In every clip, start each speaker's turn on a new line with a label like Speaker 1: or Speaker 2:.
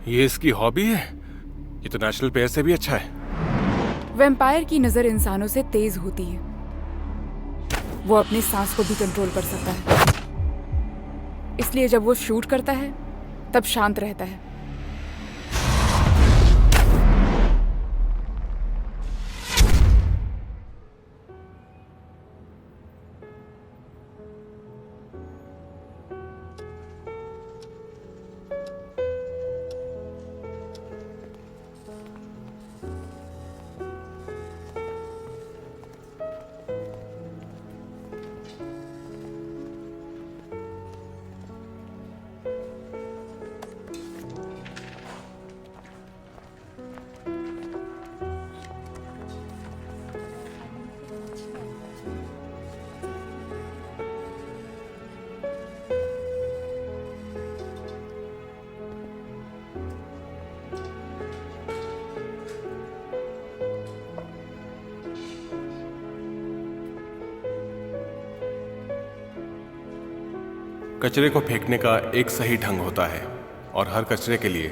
Speaker 1: ये इसकी हॉबी है? ये तो नेचुरल पेयर से भी अच्छा है।
Speaker 2: वैम्पायर की नजर इंसानों से तेज होती है। वो अपनी सांस को भी कंट्रोल कर सकता है, इसलिए जब वो शूट करता है तब शांत रहता है।
Speaker 1: कचरे को फेंकने का एक सही ढंग होता है और हर कचरे के लिए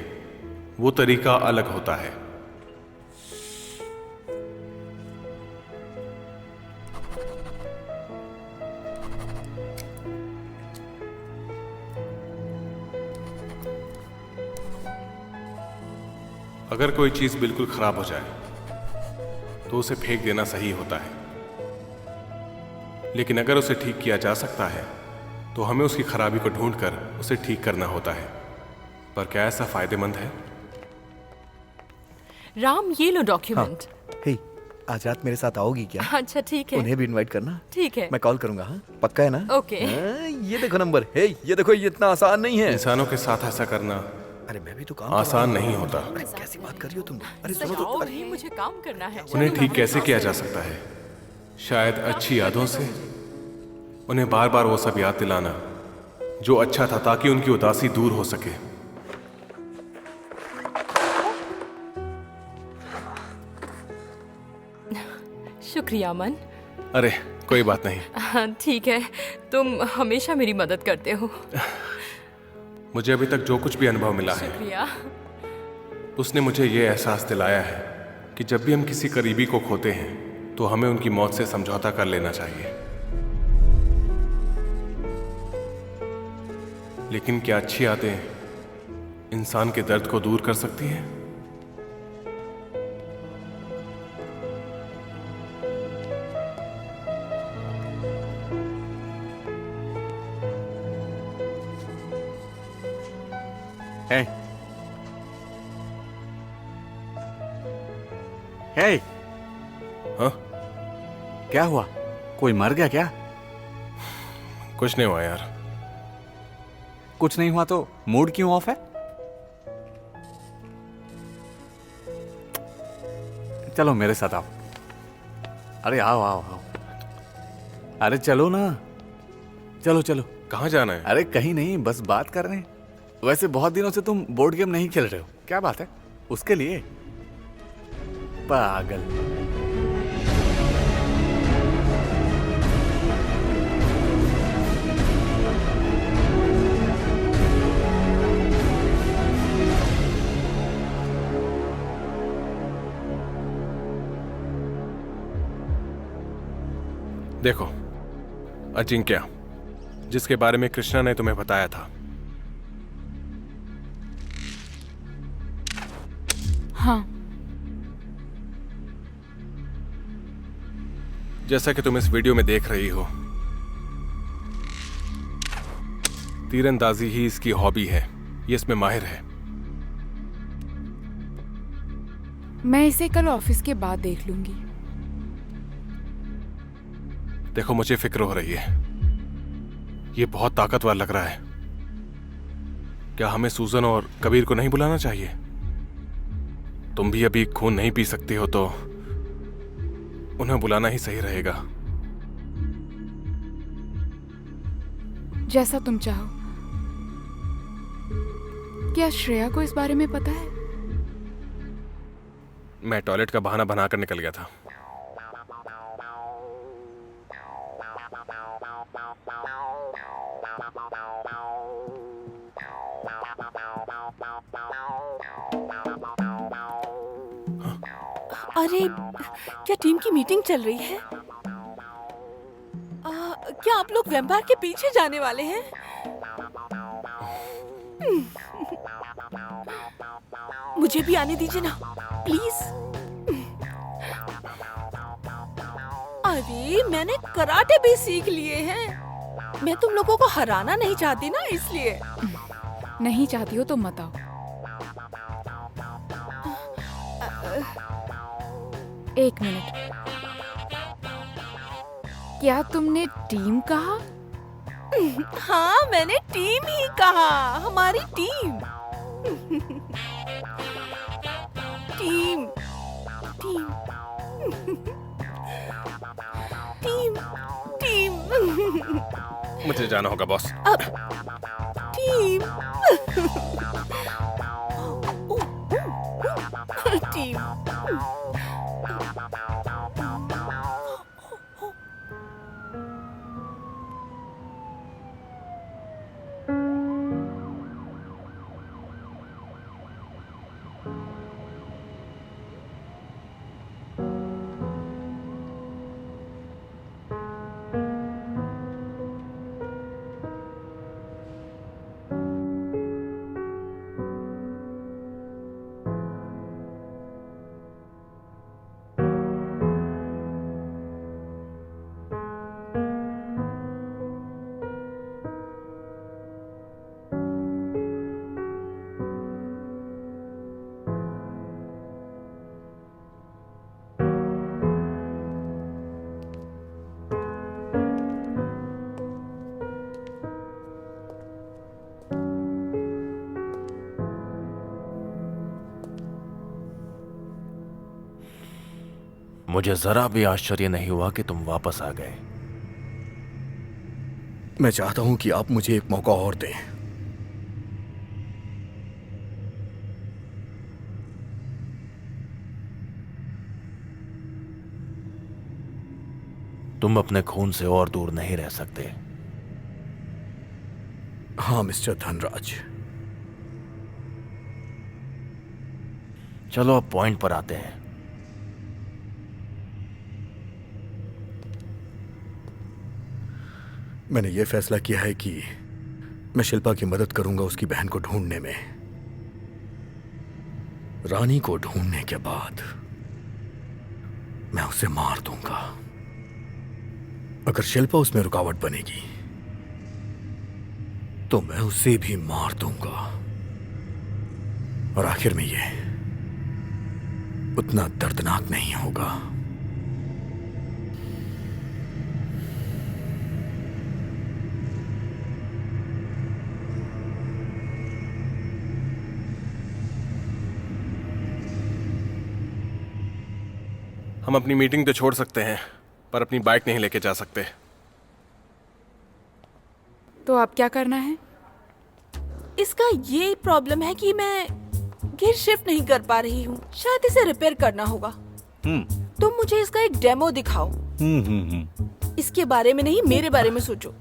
Speaker 1: वो तरीका अलग होता है। अगर कोई चीज बिल्कुल खराब हो जाए तो उसे फेंक देना सही होता है, लेकिन अगर उसे ठीक किया जा सकता है तो हमें उसकी खराबी को ढूंढकर उसे ठीक करना होता है। पर क्या ऐसा फायदेमंद है?
Speaker 3: राम, ये लो डॉक्यूमेंट।
Speaker 4: हे, आज रात मेरे साथ आओगी क्या?
Speaker 3: अच्छा ठीक है,
Speaker 4: उन्हें भी इनवाइट करना।
Speaker 3: ठीक है।
Speaker 4: मैं कॉल करूंगा। हाँ, पक्का है ना?
Speaker 3: ओके।
Speaker 4: ये देखो नंबर। हे, ये देखो, ये इतना आसान नहीं है।
Speaker 1: इंसानों के साथ ऐसा करना
Speaker 4: अरे मैं भी तो काम
Speaker 1: आसान नहीं होता।
Speaker 4: अरे कैसी बात कर रही हो तुम? अरे सुनो तो।
Speaker 3: जाओ
Speaker 4: अरे
Speaker 3: भी, मुझे काम करना है।
Speaker 1: उन्हें ठीक कैसे किया जा सकता है? शायद अच्छी यादों से। उन्हें बार बार वो सब याद दिलाना जो अच्छा था, ताकि उनकी उदासी दूर हो सके।
Speaker 3: शुक्रिया अमन।
Speaker 1: अरे कोई बात नहीं।
Speaker 3: हाँ, ठीक है, तुम हमेशा मेरी मदद करते हो।
Speaker 1: मुझे अभी तक जो कुछ भी अनुभव मिला है,
Speaker 3: शुक्रिया।
Speaker 1: उसने मुझे ये एहसास दिलाया है कि जब भी हम किसी करीबी को खोते हैं तो हमें उनकी मौत से समझौता कर लेना चाहिए। लेकिन क्या अच्छी आदतें इंसान के दर्द को दूर कर सकती हैं?
Speaker 5: हे, हे,
Speaker 1: हाँ,
Speaker 5: क्या हुआ? कोई मर गया क्या?
Speaker 1: कुछ नहीं हुआ यार।
Speaker 5: कुछ नहीं हुआ तो मूड क्यों ऑफ है? चलो मेरे साथ आओ। अरे आओ आओ आओ। अरे चलो ना, चलो चलो।
Speaker 1: कहाँ जाना है?
Speaker 5: अरे कहीं नहीं, बस बात कर रहे हैं। वैसे बहुत दिनों से तुम बोर्ड गेम नहीं खेल रहे हो, क्या बात है? उसके लिए पागल।
Speaker 1: देखो, अजिंक्य, जिसके बारे में कृष्णा ने तुम्हें बताया था।
Speaker 2: हाँ,
Speaker 1: जैसा कि तुम इस वीडियो में देख रही हो, तीरंदाजी ही इसकी हॉबी है। ये इसमें माहिर है।
Speaker 2: मैं इसे कल ऑफिस के बाद देख लूंगी।
Speaker 1: देखो, मुझे फिक्र हो रही है। ये बहुत ताकतवर लग रहा है। क्या हमें सूजन और कबीर को नहीं बुलाना चाहिए? तुम भी अभी खून नहीं पी सकती हो तो उन्हें बुलाना ही सही रहेगा।
Speaker 2: जैसा तुम चाहो। क्या श्रेया को इस बारे में पता है?
Speaker 1: मैं टॉयलेट का बहाना बनाकर निकल गया था।
Speaker 6: अरे, क्या टीम की मीटिंग चल रही है? क्या आप लोग वैम्पायर के पीछे जाने वाले हैं? मुझे भी आने दीजिए ना, प्लीज। अरे, मैंने कराटे भी सीख लिए हैं। मैं तुम लोगों को हराना नहीं चाहती ना, इसलिए।
Speaker 2: नहीं चाहती हो तो मत आओ। एक मिनट, क्या तुमने टीम कहा?
Speaker 6: हाँ, मैंने टीम ही कहा, हमारी team. Team, team, team, team,
Speaker 1: मुझे जाना होगा बॉस।
Speaker 6: Team, team.
Speaker 7: मुझे जरा भी आश्चर्य नहीं हुआ कि तुम वापस आ गए।
Speaker 4: मैं चाहता हूं कि आप मुझे एक मौका और दें।
Speaker 7: तुम अपने खून से और दूर नहीं रह सकते।
Speaker 4: हाँ मिस्टर धनराज।
Speaker 7: चलो अब पॉइंट पर आते हैं।
Speaker 4: मैंने ये फैसला किया है कि मैं शिल्पा की मदद करूंगा उसकी बहन को ढूंढने में। रानी को ढूंढने के बाद मैं उसे मार दूंगा। अगर शिल्पा उसमें रुकावट बनेगी तो मैं उसे भी मार दूंगा। और आखिर में ये उतना दर्दनाक नहीं होगा।
Speaker 1: हम अपनी मीटिंग तो छोड़ सकते हैं, पर अपनी बाइक नहीं लेके जा सकते।
Speaker 2: तो अब क्या करना है?
Speaker 6: इसका ये प्रॉब्लम है कि मैं गियर शिफ्ट नहीं कर पा रही हूँ। शायद इसे रिपेयर करना होगा। तुम मुझे इसका एक डेमो दिखाओ। इसके बारे में नहीं, मेरे बारे में सोचो।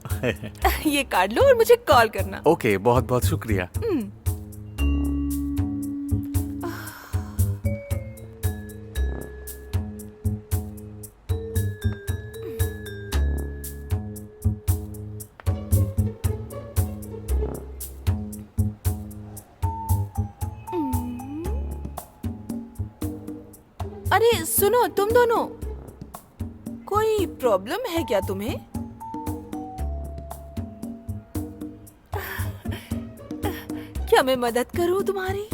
Speaker 6: ये कार्ड लो और मुझे कॉल करना।
Speaker 5: ओके, बहुत बहुत शुक्रिया।
Speaker 6: अरे सुनो, तुम दोनों, कोई प्रॉब्लम है क्या तुम्हें? क्या मैं मदद करूं तुम्हारी?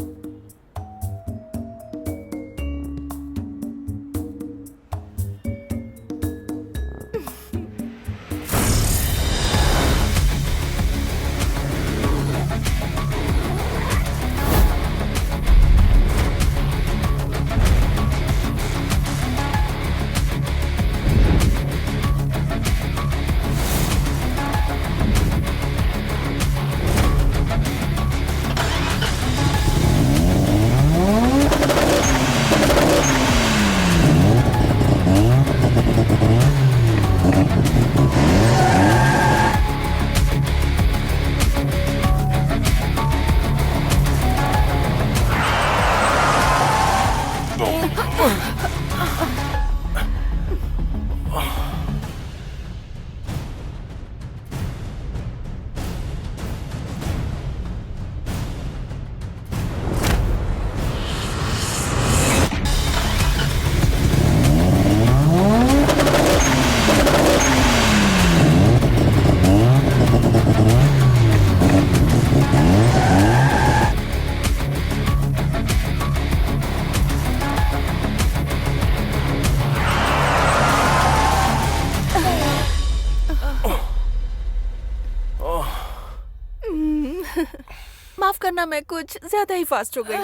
Speaker 6: माफ करना, मैं कुछ ज्यादा ही फास्ट हो गई।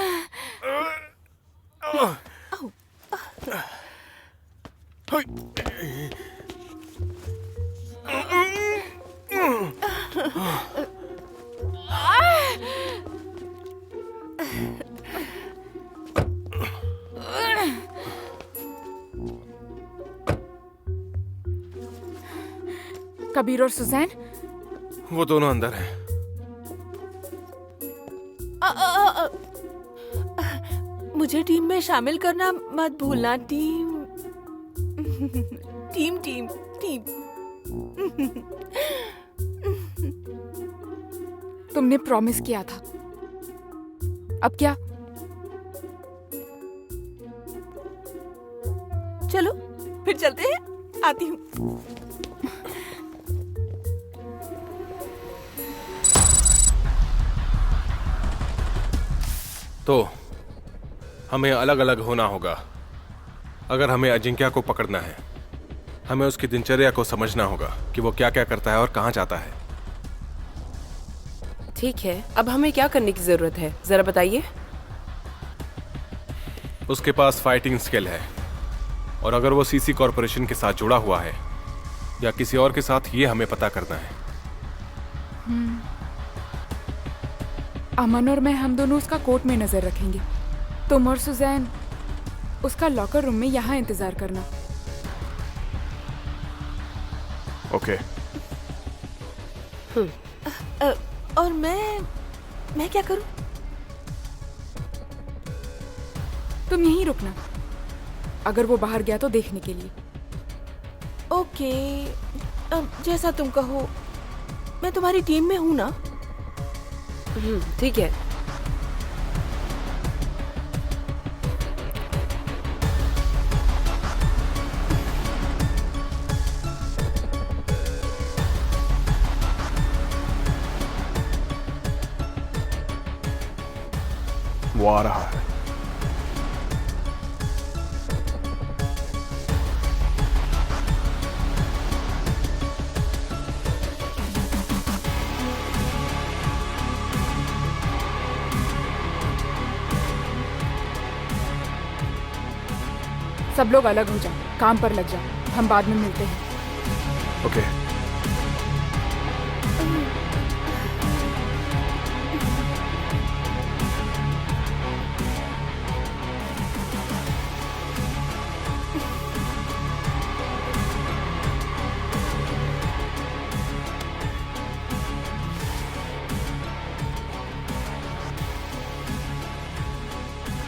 Speaker 2: कबीर और सुजैन,
Speaker 1: वो दोनों अंदर हैं।
Speaker 6: मुझे टीम में शामिल करना मत भूलना। Team team team team.
Speaker 2: तुमने प्रॉमिस किया था, अब क्या?
Speaker 6: चलो फिर चलते हैं, आती हूँ।
Speaker 1: तो हमें अलग अलग होना होगा। अगर हमें अजिंक्य को पकड़ना है, हमें उसकी दिनचर्या को समझना होगा कि वो क्या क्या करता है और कहाँ जाता है।
Speaker 8: ठीक है, अब हमें क्या करने की जरूरत है, जरा बताइए।
Speaker 1: उसके पास फाइटिंग स्किल है, और अगर वो सीसी कॉरपोरेशन के साथ जुड़ा हुआ है या किसी और के साथ, ये हमें पता करना है।
Speaker 2: अमन और मैं, हम दोनों उसका कोर्ट में नजर रखेंगे। तुम और सुजैन उसका लॉकर रूम में यहाँ इंतजार करना।
Speaker 1: ओके।
Speaker 6: और मैं क्या करूं?
Speaker 2: तुम यहीं रुकना, अगर वो बाहर गया तो देखने के लिए।
Speaker 6: ओके, जैसा तुम कहो। मैं तुम्हारी टीम में हूं ना?
Speaker 8: ठीक है।
Speaker 1: वो आ रहा है।
Speaker 2: सब लोग अलग हो जाओ, काम पर लग जाओ, हम बाद में मिलते हैं।
Speaker 1: ओके।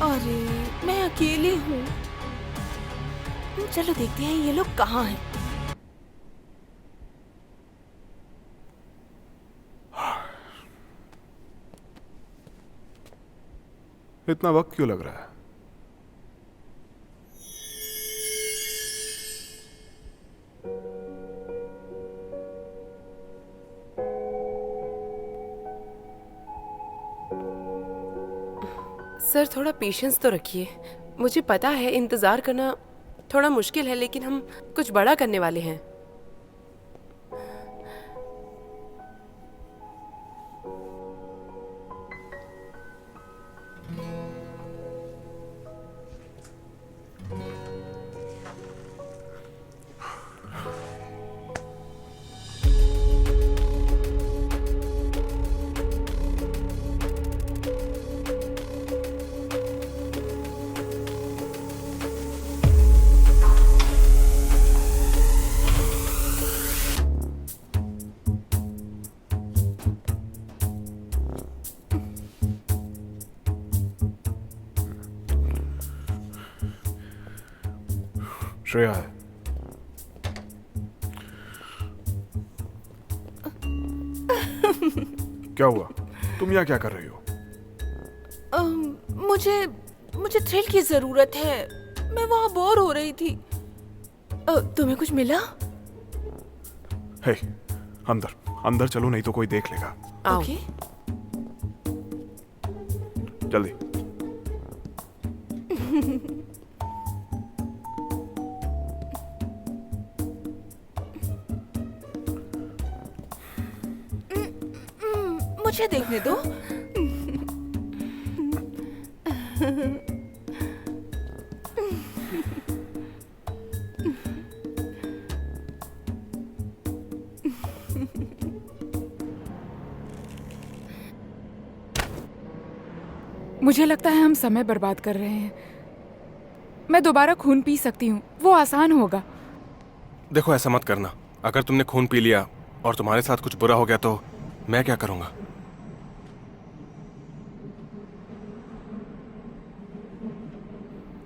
Speaker 6: अरे मैं अकेली हूँ। चलो देखते हैं ये लोग कहाँ हैं।
Speaker 1: इतना वक्त क्यों लग रहा है?
Speaker 8: सर, थोड़ा पेशेंस तो रखिए। मुझे पता है इंतजार करना थोड़ा मुश्किल है, लेकिन हम कुछ बड़ा करने वाले हैं।
Speaker 1: श्रेया है। क्या हुआ? तुम यहाँ क्या कर रही हो?
Speaker 6: मुझे थ्रिल की जरूरत है। मैं वहाँ बोर हो रही थी। तुम्हें कुछ मिला?
Speaker 1: हे, अंदर अंदर चलो, नहीं तो कोई देख लेगा।
Speaker 8: आओ।
Speaker 6: ओके।
Speaker 1: जल्दी।
Speaker 6: मुझे देखने दो।
Speaker 2: मुझे लगता है हम समय बर्बाद कर रहे हैं। मैं दोबारा खून पी सकती हूँ, वो आसान होगा।
Speaker 1: देखो ऐसा मत करना। अगर तुमने खून पी लिया और तुम्हारे साथ कुछ बुरा हो गया तो मैं क्या करूंगा?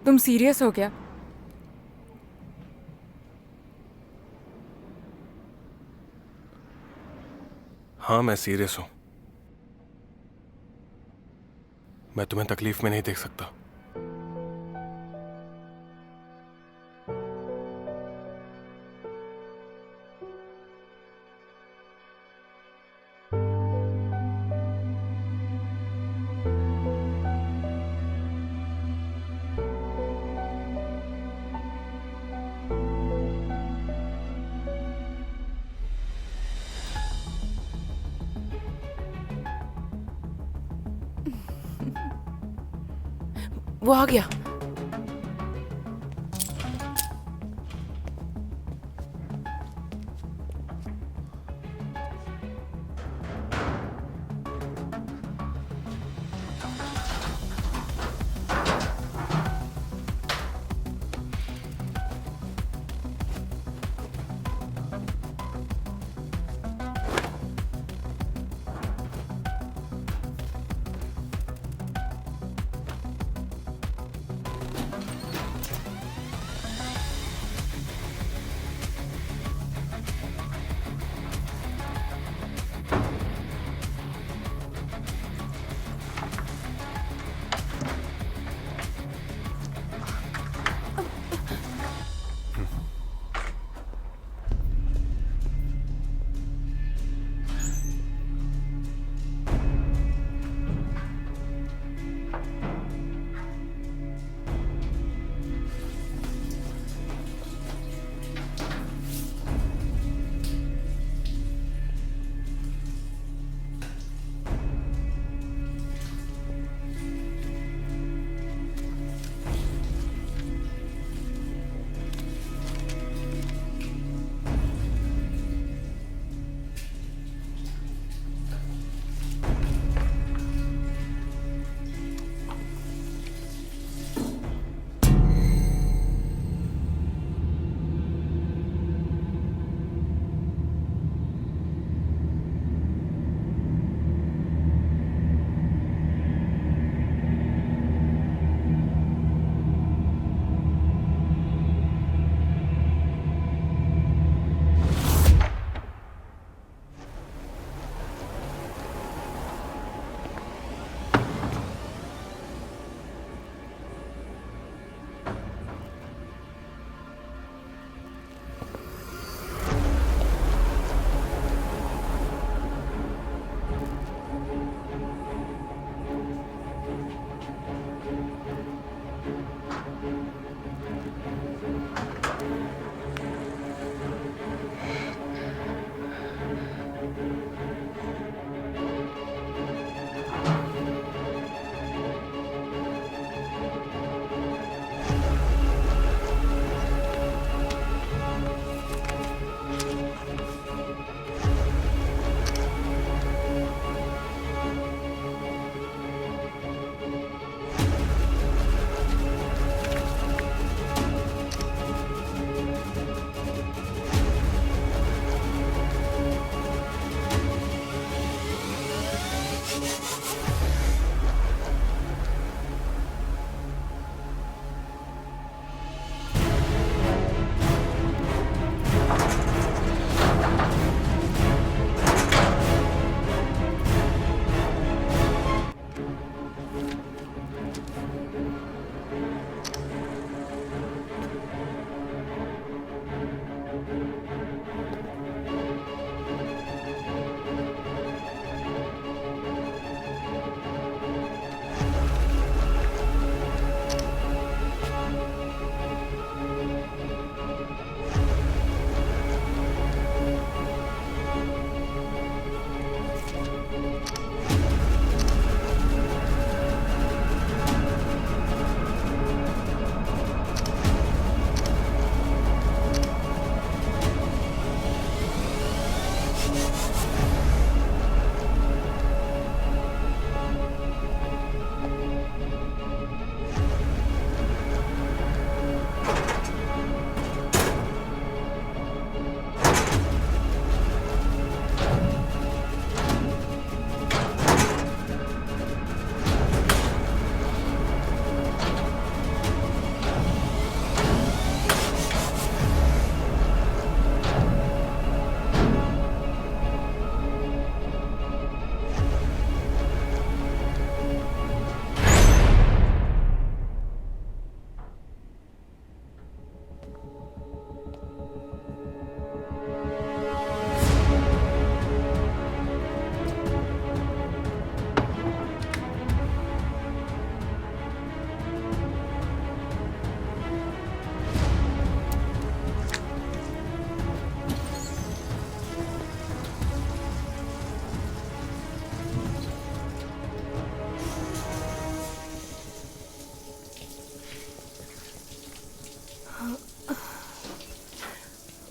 Speaker 2: तुम सीरियस हो क्या?
Speaker 1: हाँ मैं सीरियस हूं। मैं तुम्हें तकलीफ में नहीं देख सकता।
Speaker 8: वो आ गया।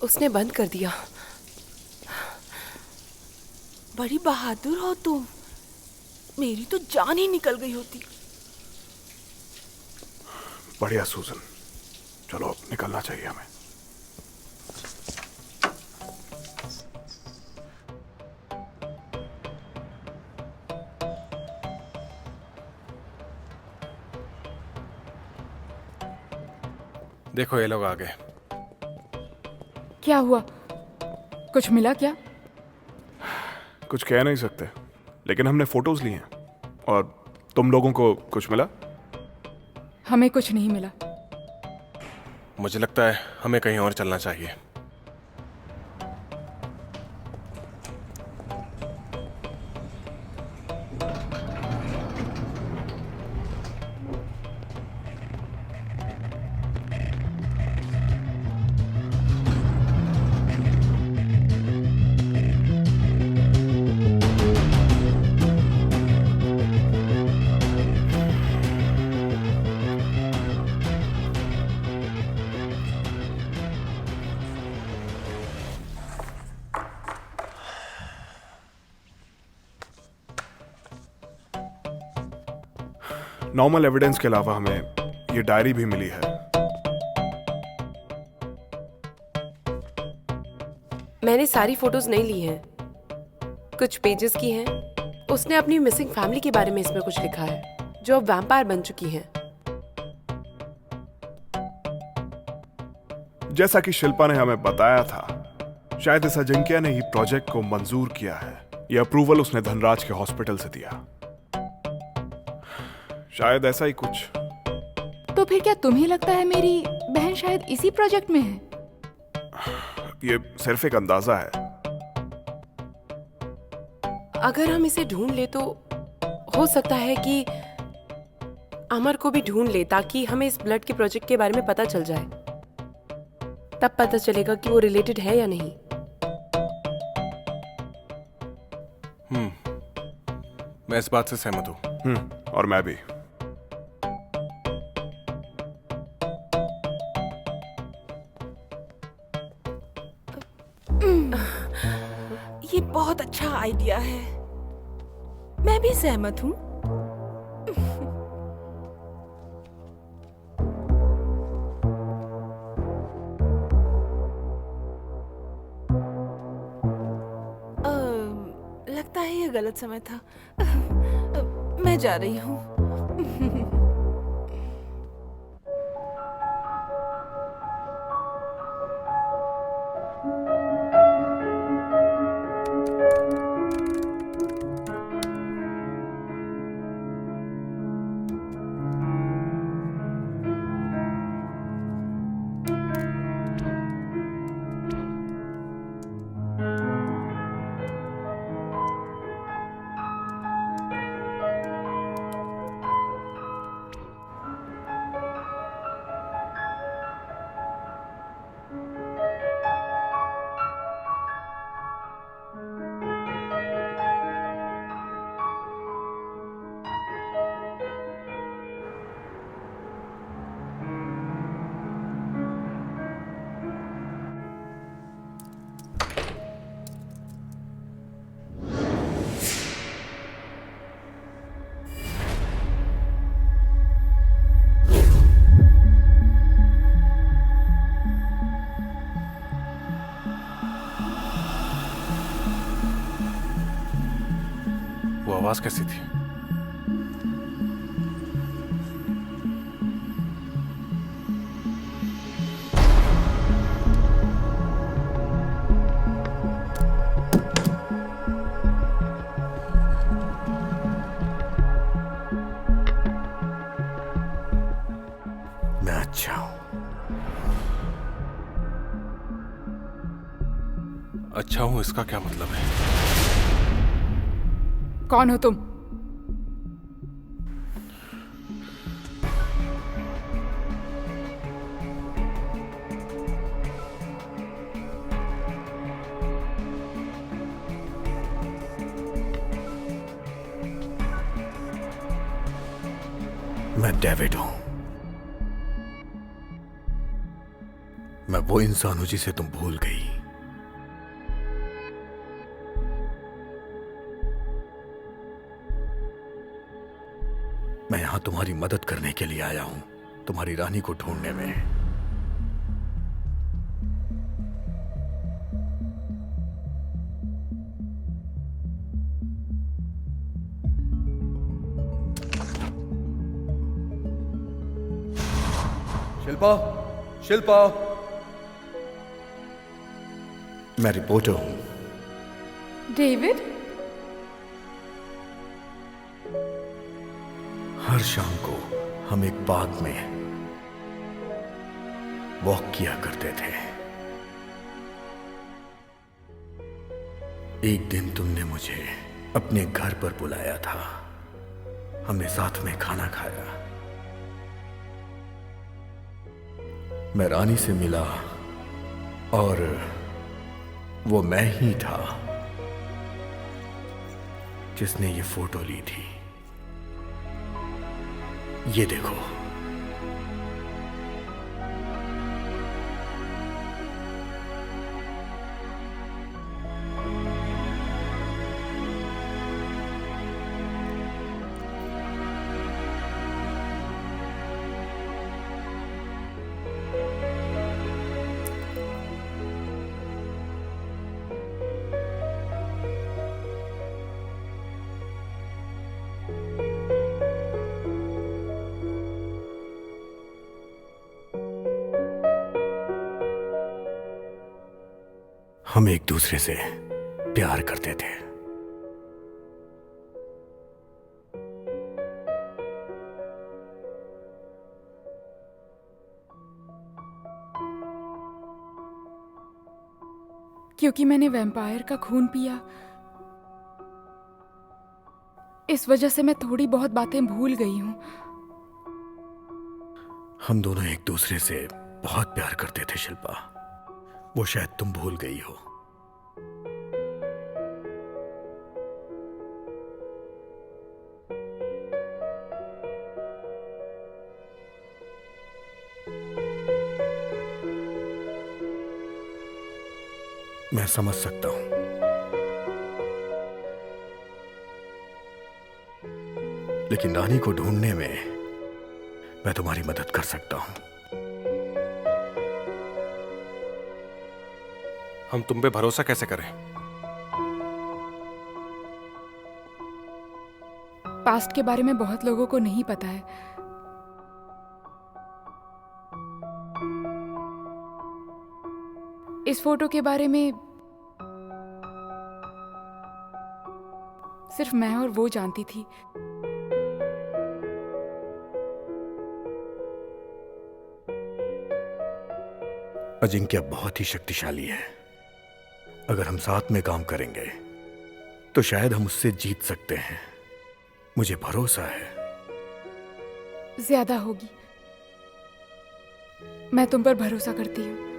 Speaker 8: उसने बंद कर दिया।
Speaker 6: बड़ी बहादुर हो तुम। मेरी तो जान ही निकल गई होती।
Speaker 1: बढ़िया सूजन, चलो अब निकलना चाहिए हमें। देखो ये लोग आ गए।
Speaker 2: क्या हुआ? कुछ मिला क्या?
Speaker 9: कुछ कह नहीं सकते, लेकिन हमने फोटोज ली हैं। और तुम लोगों को कुछ मिला?
Speaker 2: हमें कुछ नहीं मिला।
Speaker 1: मुझे लगता है हमें कहीं और चलना चाहिए।
Speaker 9: नॉर्मल एविडेंस के अलावा हमें ये डायरी भी मिली है।
Speaker 8: मैंने सारी फोटोज नहीं ली हैं, कुछ पेजेस की हैं। उसने अपनी मिसिंग फैमिली के बारे में इसमें कुछ लिखा है, जो अब वैम्पायर बन चुकी हैं।
Speaker 9: जैसा कि शिल्पा ने हमें बताया था, शायद इस अजिंक्य ने ही प्रोजेक्ट को मंजूर किया है। यह अप्रूवल उसने धनराज के हॉस्पिटल से दिया। शायद ऐसा ही कुछ।
Speaker 2: तो फिर क्या तुम्हें लगता है मेरी बहन शायद इसी प्रोजेक्ट में है?
Speaker 9: ये सिर्फ एक अंदाजा है।
Speaker 8: अगर हम इसे ढूंढ ले तो हो सकता है कि अमर को भी ढूंढ ले, ताकि हमें इस ब्लड के प्रोजेक्ट के बारे में पता चल जाए। तब पता चलेगा कि वो रिलेटेड है या नहीं।
Speaker 1: मैं इस बात से सहमत हूँ।
Speaker 9: और मैं भी।
Speaker 6: ये बहुत अच्छा आइडिया है। मैं भी सहमत हूँ। लगता है ये गलत समय था। मैं जा रही हूँ।
Speaker 1: वो आवाज कैसी थी?
Speaker 4: मैं अच्छा हूं।
Speaker 1: अच्छा हूं इसका क्या मतलब है?
Speaker 2: कौन हो तुम?
Speaker 4: मैं डेविड हूं। मैं वो इंसान हूं जिसे तुम भूल गई। मैं यहां तुम्हारी मदद करने के लिए आया हूं, तुम्हारी रानी को ढूंढने में।
Speaker 10: शिल्पा, शिल्पा।
Speaker 4: मैं रिपोर्टर हूं।
Speaker 2: डेविड,
Speaker 4: हर शाम को हम एक बाग में वॉक किया करते थे। एक दिन तुमने मुझे अपने घर पर बुलाया था। हमने साथ में खाना खाया। मैं रानी से मिला और वो मैं ही था जिसने ये फोटो ली थी। ये देखो। हम एक दूसरे से प्यार करते थे।
Speaker 2: क्योंकि मैंने वैम्पायर का खून पिया, इस वजह से मैं थोड़ी बहुत बातें भूल गई हूं।
Speaker 4: हम दोनों एक दूसरे से बहुत प्यार करते थे शिल्पा। वो शायद तुम भूल गई हो। मैं समझ सकता हूं, लेकिन रानी को ढूंढने में मैं तुम्हारी मदद कर सकता हूं।
Speaker 1: हम तुम पे भरोसा कैसे करें?
Speaker 2: पास्ट के बारे में बहुत लोगों को नहीं पता है। इस फोटो के बारे में सिर्फ मैं और वो जानती थी।
Speaker 4: अजिंक्य बहुत ही शक्तिशाली है। अगर हम साथ में काम करेंगे तो शायद हम उससे जीत सकते हैं। मुझे भरोसा है।
Speaker 2: ज्यादा होगी। मैं तुम पर भरोसा करती हूँ।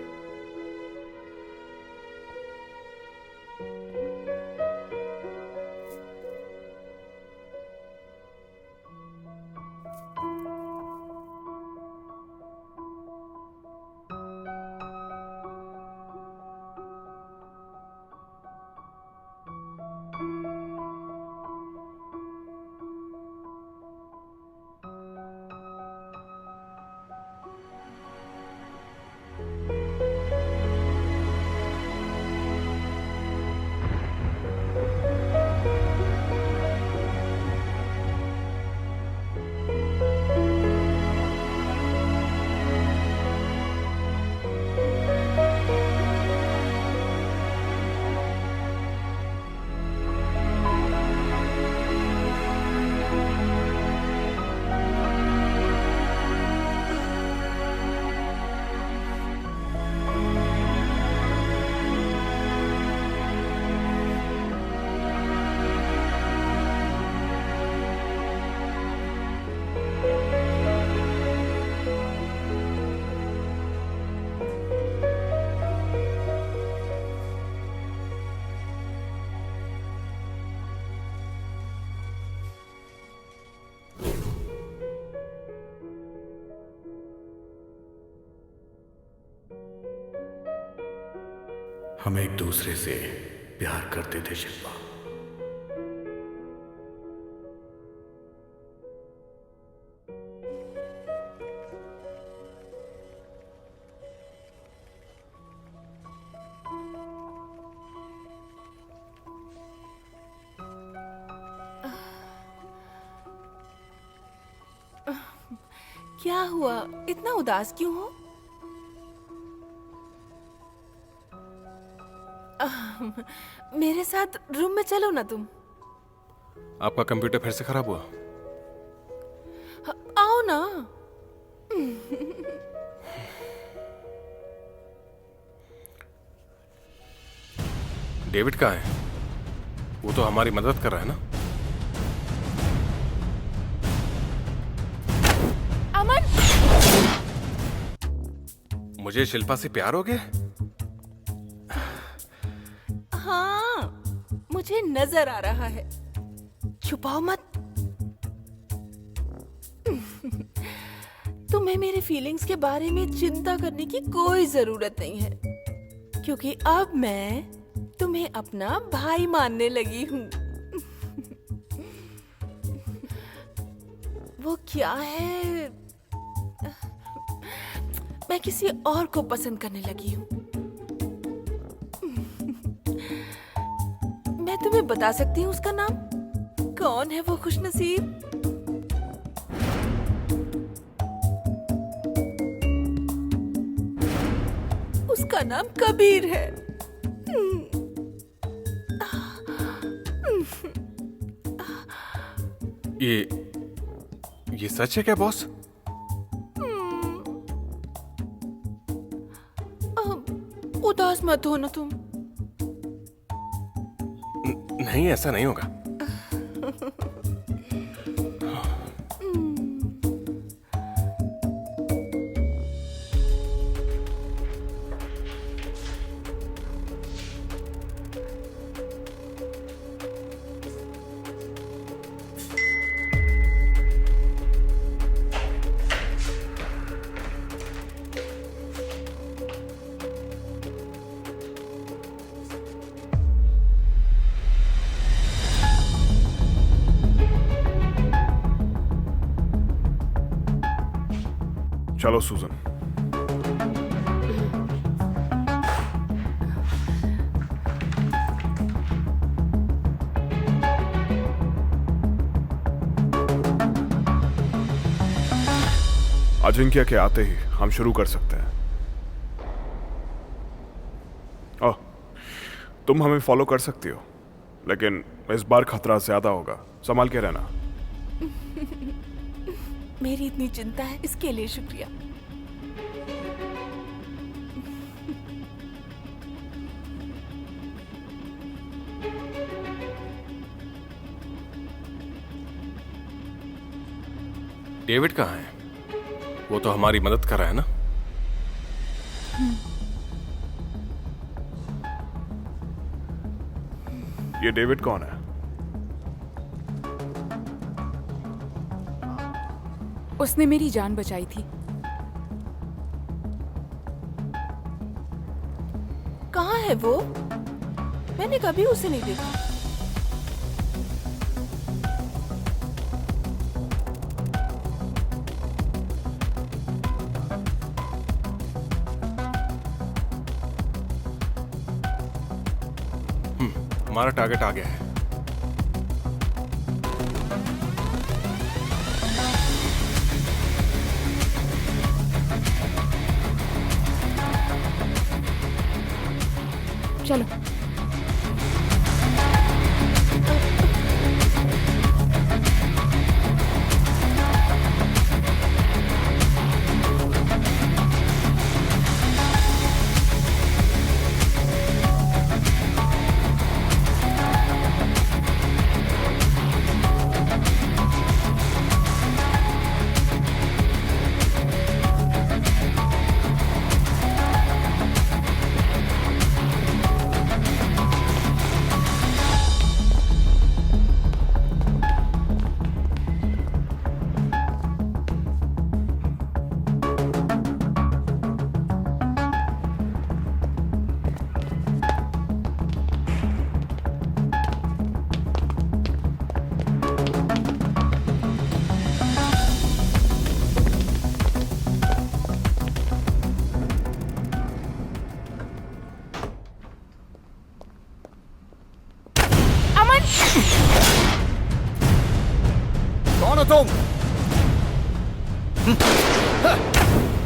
Speaker 4: हम एक दूसरे से प्यार करते थे शिल्पा।
Speaker 6: क्या हुआ? इतना उदास क्यों हो? मेरे साथ रूम में चलो ना तुम।
Speaker 1: आपका कंप्यूटर फिर से खराब हुआ?
Speaker 6: आओ ना।
Speaker 1: डेविड कहाँ है? वो तो हमारी मदद कर रहा है ना?
Speaker 6: अमन!
Speaker 1: मुझे शिल्पा से प्यार हो गया?
Speaker 6: हाँ, मुझे नजर आ रहा है। छुपाओ मत। तुम्हें मेरी फीलिंग्स के बारे में चिंता करने की कोई जरूरत नहीं है, क्योंकि अब मैं तुम्हें अपना भाई मानने लगी हूँ। वो क्या है, मैं किसी और को पसंद करने लगी हूँ। मैं तुम्हें बता सकती हूँ उसका नाम। कौन है वो खुशनसीब? उसका नाम कबीर है।
Speaker 1: ये सच है क्या बॉस?
Speaker 6: उदास मत हो ना तुम।
Speaker 1: नहीं, ऐसा नहीं होगा।
Speaker 9: चलो सूजन। अजिंक्य के आते ही हम शुरू कर सकते हैं। ओह, तुम हमें फॉलो कर सकती हो, लेकिन इस बार खतरा ज्यादा होगा। संभाल के रहना।
Speaker 6: मेरी इतनी चिंता है, इसके लिए शुक्रिया।
Speaker 1: डेविड कहाँ है? वो तो हमारी मदद कर रहा है ना?
Speaker 9: ये डेविड कौन है?
Speaker 2: उसने मेरी जान बचाई थी।
Speaker 6: कहाँ है वो? मैंने कभी उसे नहीं देखा।
Speaker 1: हमारा टारगेट आ गया है।
Speaker 2: चलो।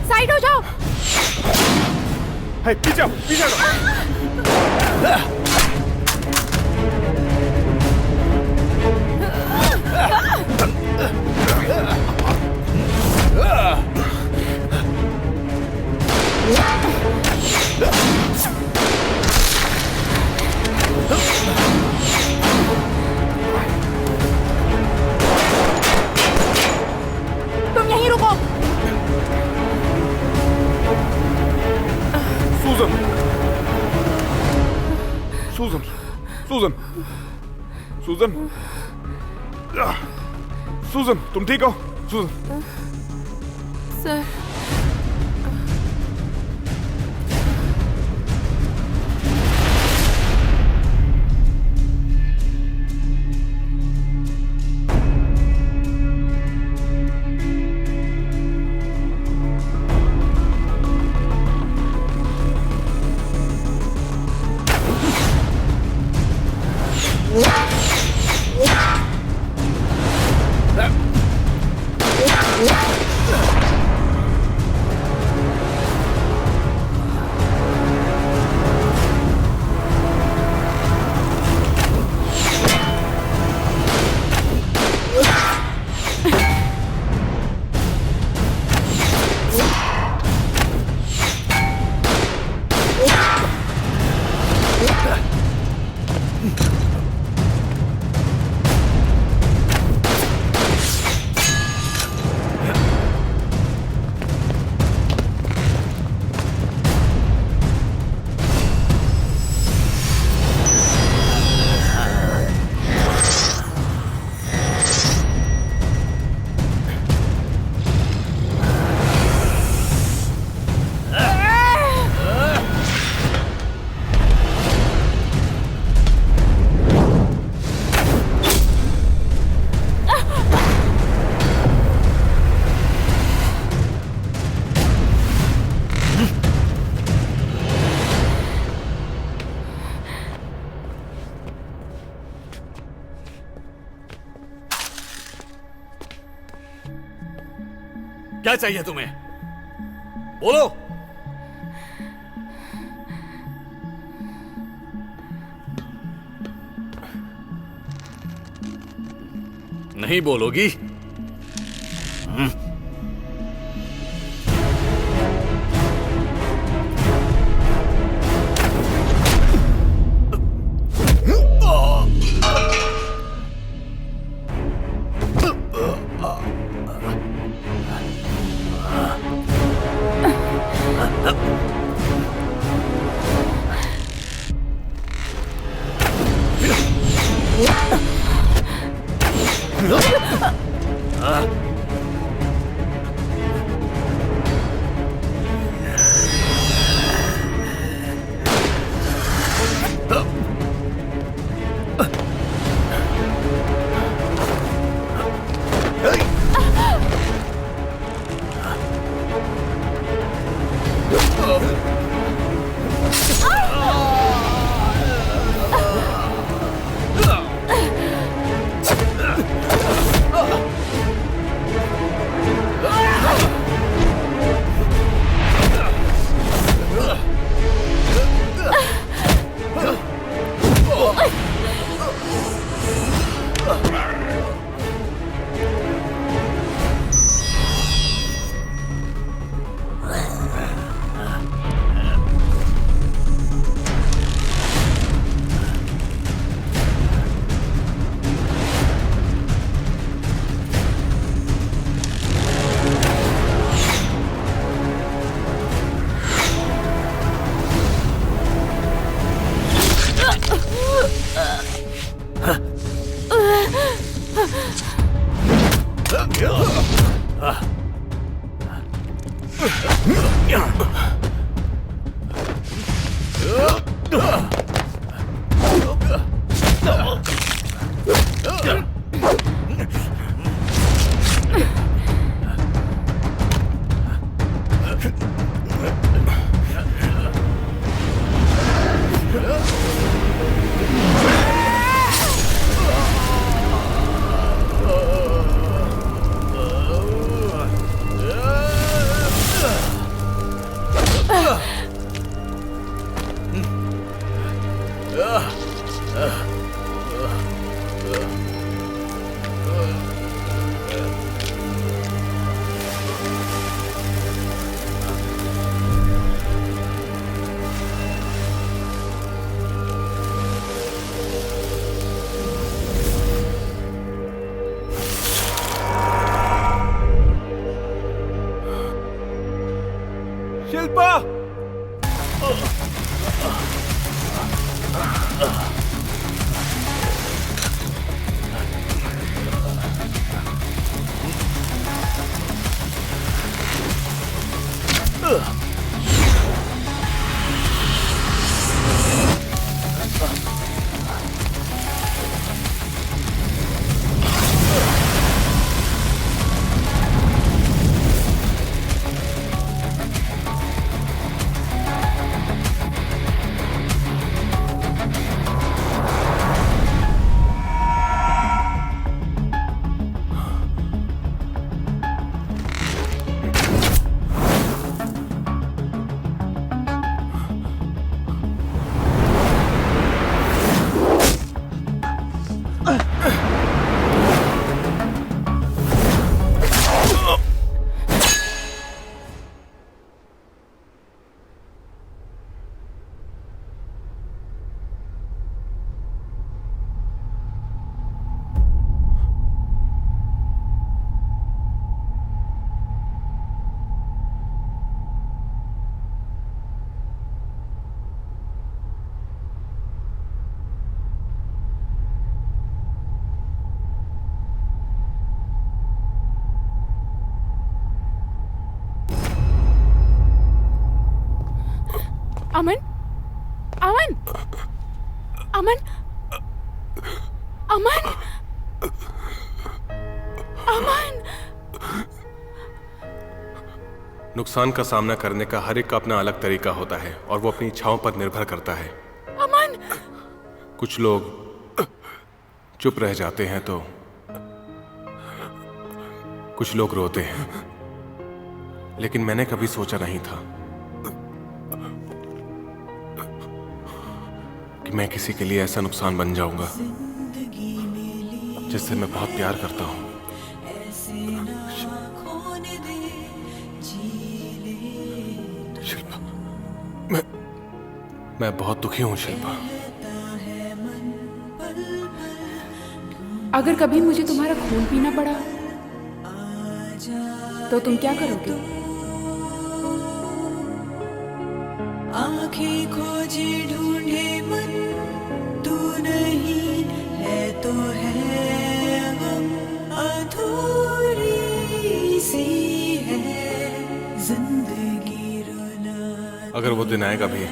Speaker 2: साइड हो जाओ।
Speaker 9: है, पीछे आओ, पीछे आओ।
Speaker 6: तुम यहीं रुको।
Speaker 9: सूजन, सूजन, सूजन, सूजन, सूजन, तुम ठीक हो? सूजन,
Speaker 8: सर,
Speaker 5: क्या चाहिए तुम्हें? बोलो। नहीं बोलोगी?
Speaker 1: शिल्पा!
Speaker 2: अमन, अमन, अमन, अमन, अमन।
Speaker 1: नुकसान का सामना करने का हर एक का अपना अलग तरीका होता है और वो अपनी इच्छाओं पर निर्भर करता है।
Speaker 2: अमन!
Speaker 1: कुछ लोग चुप रह जाते हैं तो कुछ लोग रोते हैं, लेकिन मैंने कभी सोचा नहीं था कि मैं किसी के लिए ऐसा नुकसान बन जाऊंगा जिससे मैं बहुत प्यार करता हूं। शिल्पा, मैं बहुत दुखी हूं शिल्पा।
Speaker 2: अगर कभी मुझे तुम्हारा खून पीना पड़ा तो तुम क्या करोगे?
Speaker 11: आंखें खोजे ढूंढे मन, तू नहीं है तो है गम, अधूरी सी है जिंदगी रोना।
Speaker 1: अगर वो दिन आएगा भी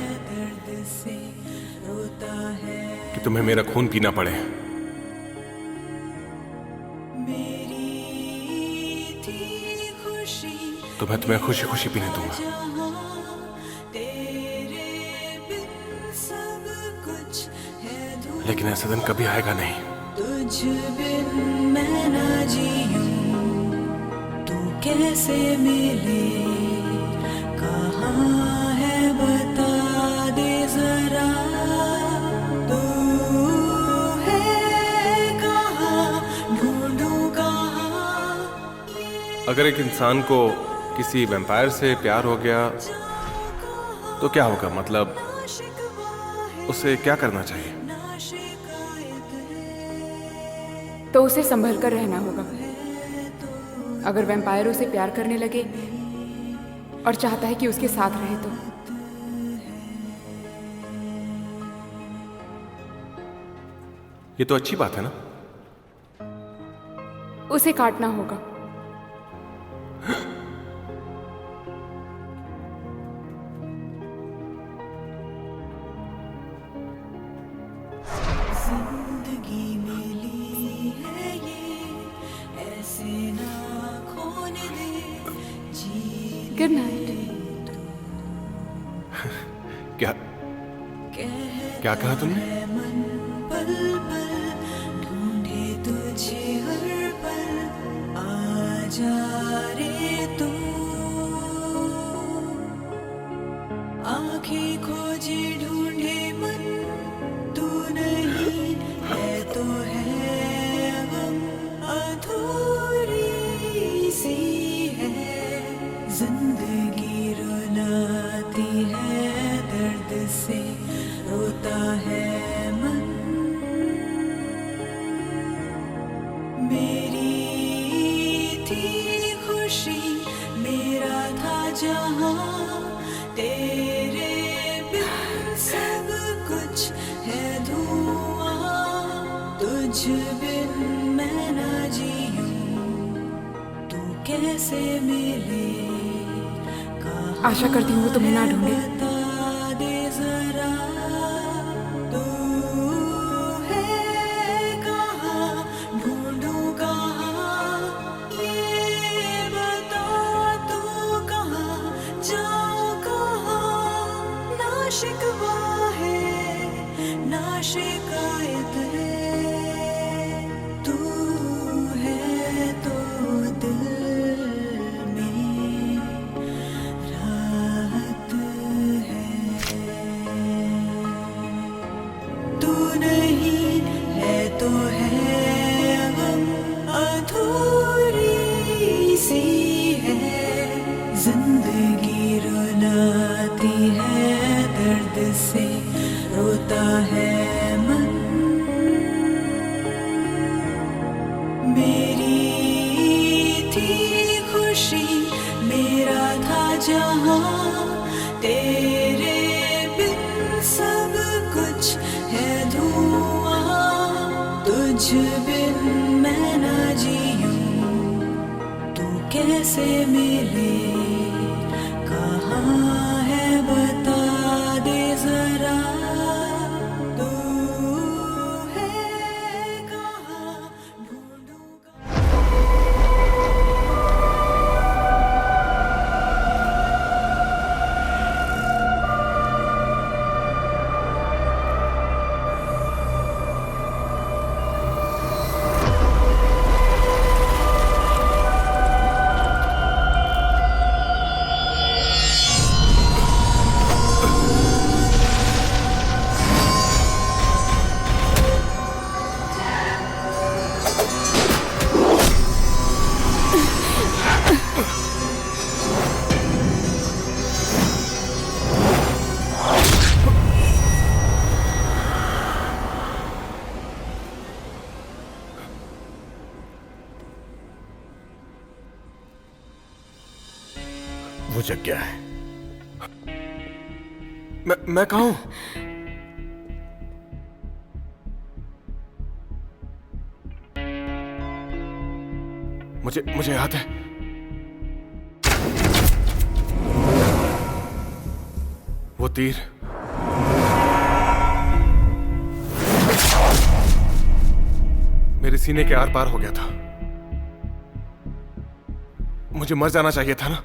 Speaker 1: कि तुम्हें मेरा खून पीना पड़े तो मैं तुम्हें खुशी खुशी पीने दूंगा। लेकिन ऐसा दिन कभी आएगा नहीं।
Speaker 11: तुझ बिन मैं ना जीऊं, तू कैसे मिले, कहाँ है बता दे जरा, तू है कहाँ, ढूंढूं कहाँ।
Speaker 1: अगर एक इंसान को किसी वैम्पायर से प्यार हो गया तो क्या होगा? मतलब उसे क्या करना चाहिए?
Speaker 2: तो उसे संभल कर रहना होगा। अगर वैम्पायर उसे प्यार करने लगे और चाहता है कि उसके साथ रहे तो
Speaker 1: ये तो अच्छी बात है ना।
Speaker 2: उसे काटना होगा।
Speaker 11: जिंदगी मिली है ये, ऐसे ना खोने दे जी।
Speaker 2: Good night.
Speaker 1: क्या क्या कहा तुमने?
Speaker 11: पल पल ढूंढे तुझे हर पल, आजा रे तू। आंखें खोजे ढूंढे मन, तू नहीं है तो है गम, अधूरी सी है जिंदगी रुलाती है, दर्द से रोता है मन। मेरी थी खुशी, मेरा था जहां, तेरे बिन सब कुछ है धुआं, तुझ बिन मैं ना जीऊं, तू कैसे मिले,
Speaker 2: आशा करती हूँ वो तुम्हें ना ढूंढे।
Speaker 11: बता दे जरा, तू है कहाँ, ढूंढूं कहाँ, ये बता तू कहाँ, जाऊं कहाँ, ना शिकवा है ना शिकायत है, तू है तो दिल में राहत है, तू नहीं है तो है गम, अधूरी सी है जिंदगी, रुलाती है दर्द से, रोता है मन, मेरी थी खुशी, मेरा था जहां, तेरे बिन सब कुछ है धुआं, तुझ बिन मैं ना जीऊं, तू कैसे मिले, कहाँ है बता दे जरा, तू है कहाँ, ढूंढूं कहाँ।
Speaker 4: वो जगह है।
Speaker 1: मैं कहाँ हूं? मुझे याद है। वो तीर मेरे सीने के आर पार हो गया था। मुझे मर जाना चाहिए था ना।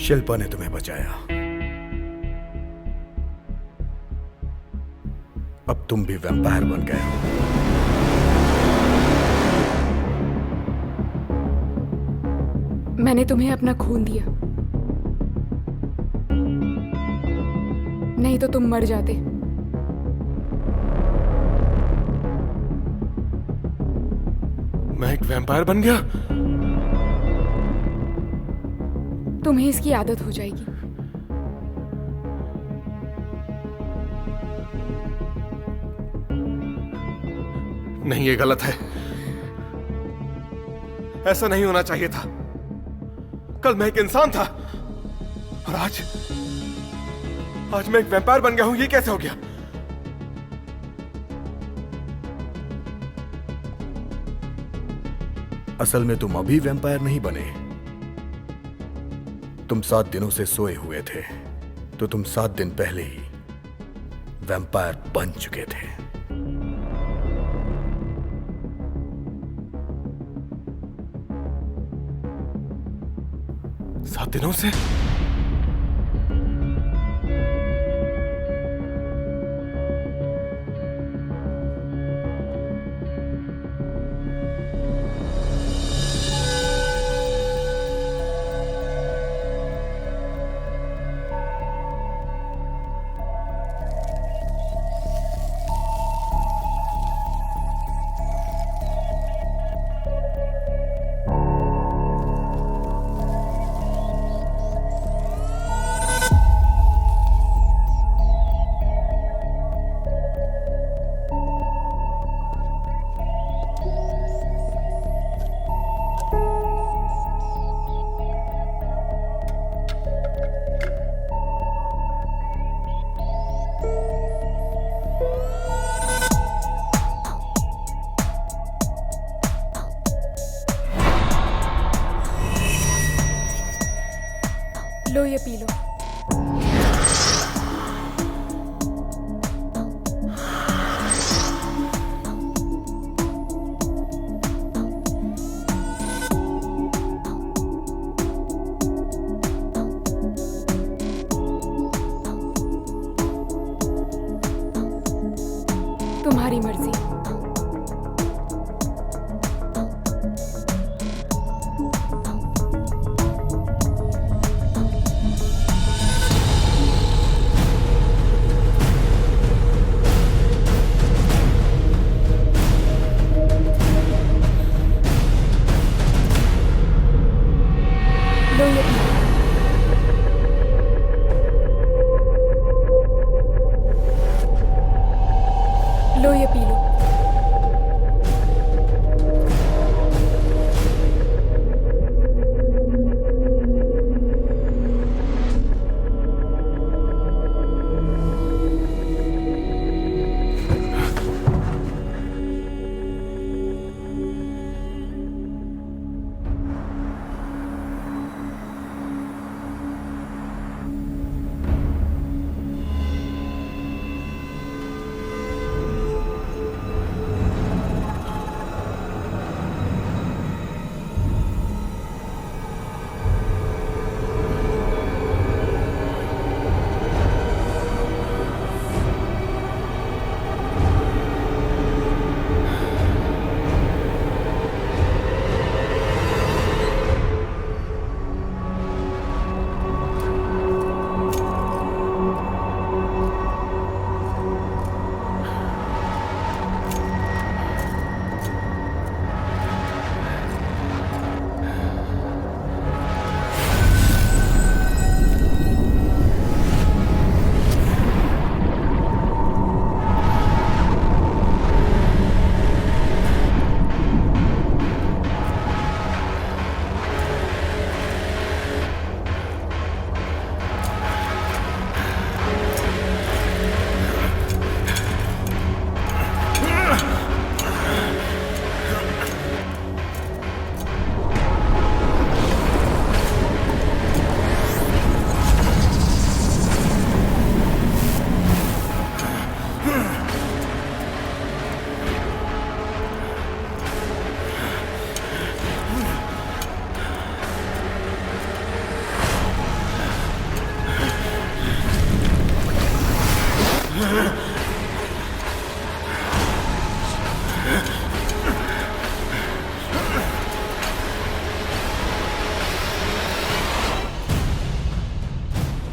Speaker 4: शिल्पा ने तुम्हें बचाया। अब तुम भी वैम्पायर बन गए हो।
Speaker 2: मैंने तुम्हें अपना खून दिया, नहीं तो तुम मर जाते।
Speaker 1: मैं एक वैम्पायर बन गया?
Speaker 2: तुम्हें इसकी आदत हो जाएगी।
Speaker 1: नहीं, ये गलत है। ऐसा नहीं होना चाहिए था। कल मैं एक इंसान था और आज मैं एक वैम्पायर बन गया हूं। ये कैसे हो गया?
Speaker 4: असल में तुम अभी वैम्पायर नहीं बने। तुम 7 दिनों से सोए हुए थे, तो तुम 7 दिन पहले ही वैम्पायर बन चुके थे।
Speaker 1: सात दिनों से?
Speaker 2: लो ये पी लो। तुम्हारी मर्जी। लो ये पी लो। लो ये पी लो।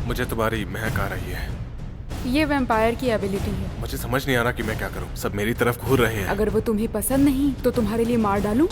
Speaker 1: मुझे तुम्हारी महक आ रही है।
Speaker 2: ये वैम्पायर की एबिलिटी है।
Speaker 1: मुझे समझ नहीं आ रहा कि मैं क्या करूं। सब मेरी तरफ घूर रहे हैं।
Speaker 2: अगर वो तुम्हें पसंद नहीं तो तुम्हारे लिए मार डालूं?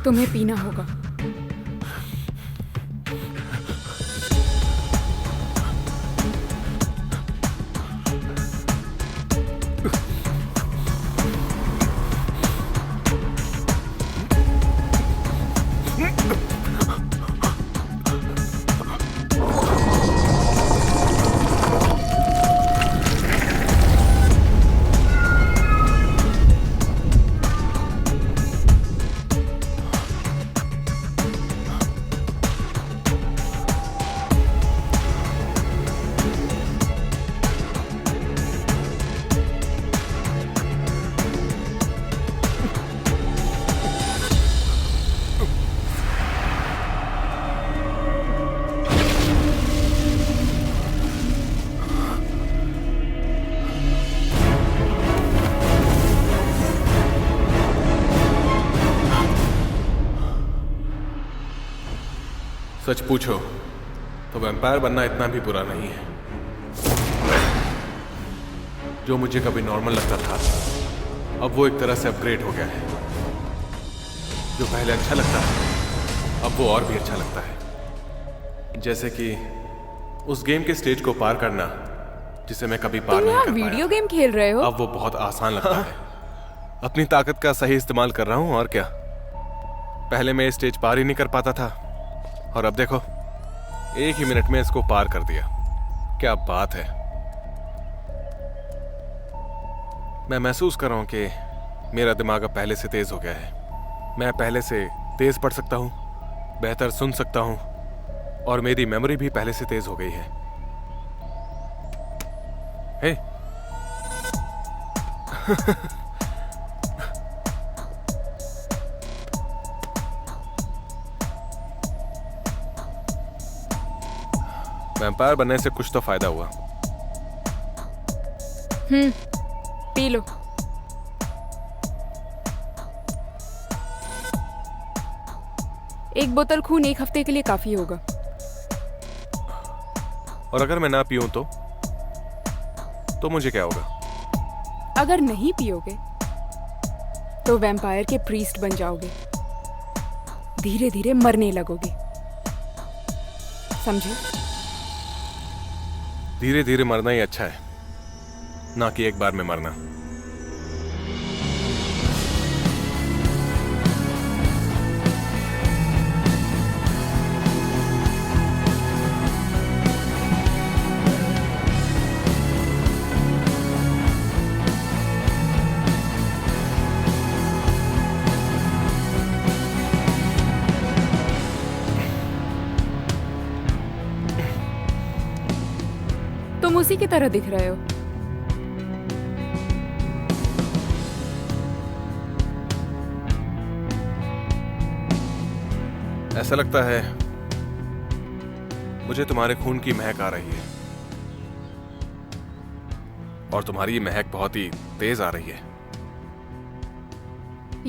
Speaker 2: तुम्हें पीना होगा।
Speaker 1: सच पूछो तो वैम्पायर बनना इतना भी बुरा नहीं है। जो मुझे कभी नॉर्मल लगता था अब वो एक तरह से अपग्रेड हो गया है। जो पहले अच्छा लगता है अब वो और भी अच्छा लगता है। जैसे कि उस गेम के स्टेज को पार करना जिसे मैं कभी पार
Speaker 2: तुम
Speaker 1: नहीं
Speaker 2: यहाँ
Speaker 1: कर पाया।
Speaker 2: वीडियो गेम खेल रहे हो?
Speaker 1: अब वो बहुत आसान लगता है। अपनी ताकत का सही इस्तेमाल कर रहा हूँ और क्या। पहले मैं स्टेज पार ही नहीं कर पाता था और अब देखो 1 ही मिनट में इसको पार कर दिया। क्या बात है। मैं महसूस कर रहा हूं कि मेरा दिमाग अब पहले से तेज हो गया है। मैं पहले से तेज पढ़ सकता हूं, बेहतर सुन सकता हूं और मेरी मेमोरी भी पहले से तेज हो गई है। हे वैम्पायर बनने से कुछ तो फायदा हुआ।
Speaker 2: P low. एक बोतल खून 1 हफ्ते के लिए काफी होगा।
Speaker 1: और अगर मैं ना पीऊं तो मुझे क्या होगा?
Speaker 2: अगर नहीं पियोगे तो वैम्पायर के प्रीस्ट बन जाओगे। धीरे धीरे मरने लगोगे, समझे?
Speaker 1: धीरे धीरे मरना ही अच्छा है, ना कि एक बार में मरना।
Speaker 2: तुम उसी की तरह दिख रहे हो।
Speaker 1: ऐसा लगता है मुझे तुम्हारे खून की महक आ रही है और तुम्हारी ये महक बहुत ही तेज आ रही है।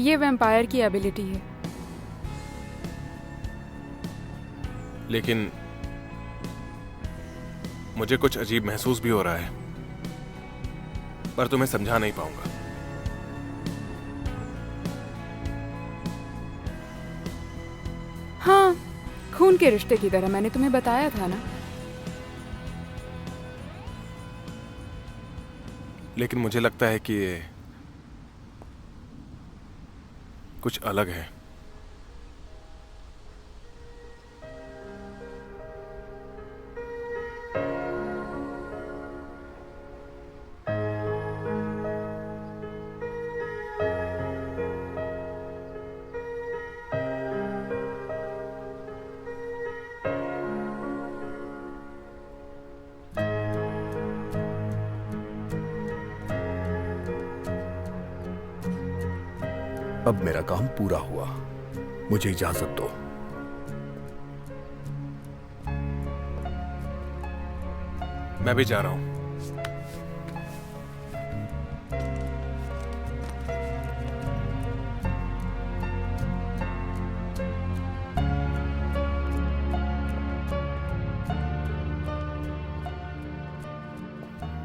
Speaker 2: ये वैम्पायर की एबिलिटी है।
Speaker 1: लेकिन मुझे कुछ अजीब महसूस भी हो रहा है, पर तुम्हें समझा नहीं पाऊंगा।
Speaker 2: हाँ, खून के रिश्ते की तरह मैंने तुम्हें बताया था ना।
Speaker 1: लेकिन मुझे लगता है कि ये कुछ अलग है।
Speaker 4: अब मेरा काम पूरा हुआ, मुझे इजाजत दो।
Speaker 1: मैं भी जा रहा हूं।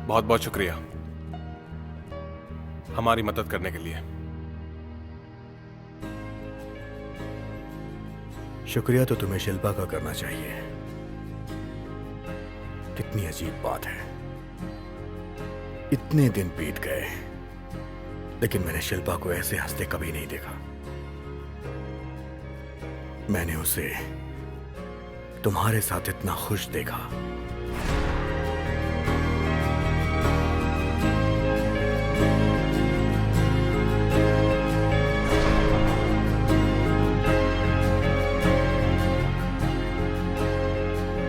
Speaker 1: बहुत बहुत शुक्रिया हमारी मदद करने के लिए।
Speaker 4: शुक्रिया तो तुम्हें शिल्पा का करना चाहिए। कितनी अजीब बात है, इतने दिन बीत गए लेकिन मैंने शिल्पा को ऐसे हंसते कभी नहीं देखा। मैंने उसे तुम्हारे साथ इतना खुश देखा।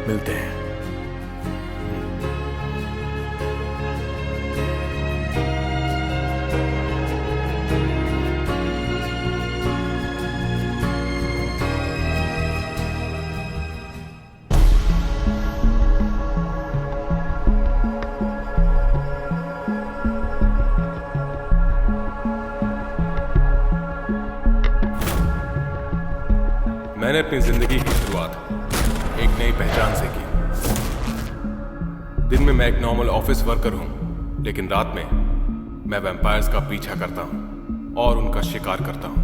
Speaker 4: मिलते हैं।
Speaker 1: मैंने अपनी जिंदगी की शुरुआत एक नई पहचान से की। दिन में मैं एक नॉर्मल ऑफिस वर्कर हूं, लेकिन रात में मैं वैम्पायर्स का पीछा करता हूं और उनका शिकार करता हूं।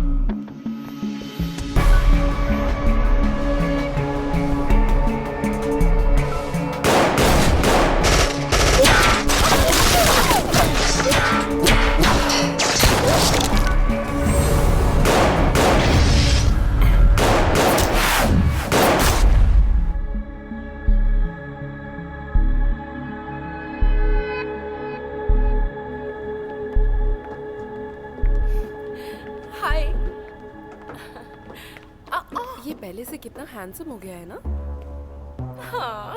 Speaker 6: हाय।
Speaker 8: ये पहले से कितना हैंडसम हो गया है ना।
Speaker 6: हाँ।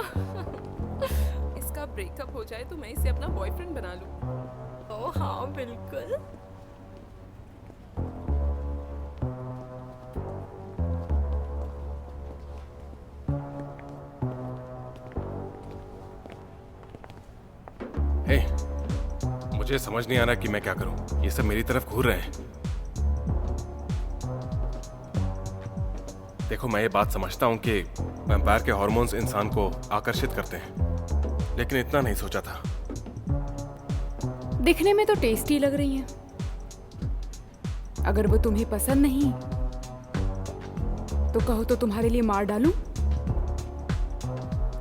Speaker 8: इसका ब्रेकअप हो जाए तो मैं इसे अपना बॉयफ्रेंड बना लूं।
Speaker 6: ओह हाँ बिल्कुल।
Speaker 1: हे, मुझे समझ नहीं आ रहा कि मैं क्या करूं। ये सब मेरी तरफ घूर रहे हैं। देखो, मैं ये बात समझता हूं कि वैम्पायर के हार्मोन्स इंसान को आकर्षित करते हैं, लेकिन इतना नहीं सोचा था।
Speaker 2: दिखने में तो टेस्टी लग रही हैं। अगर वो तुम्हें पसंद नहीं तो कहो तो तुम्हारे लिए मार डालूं?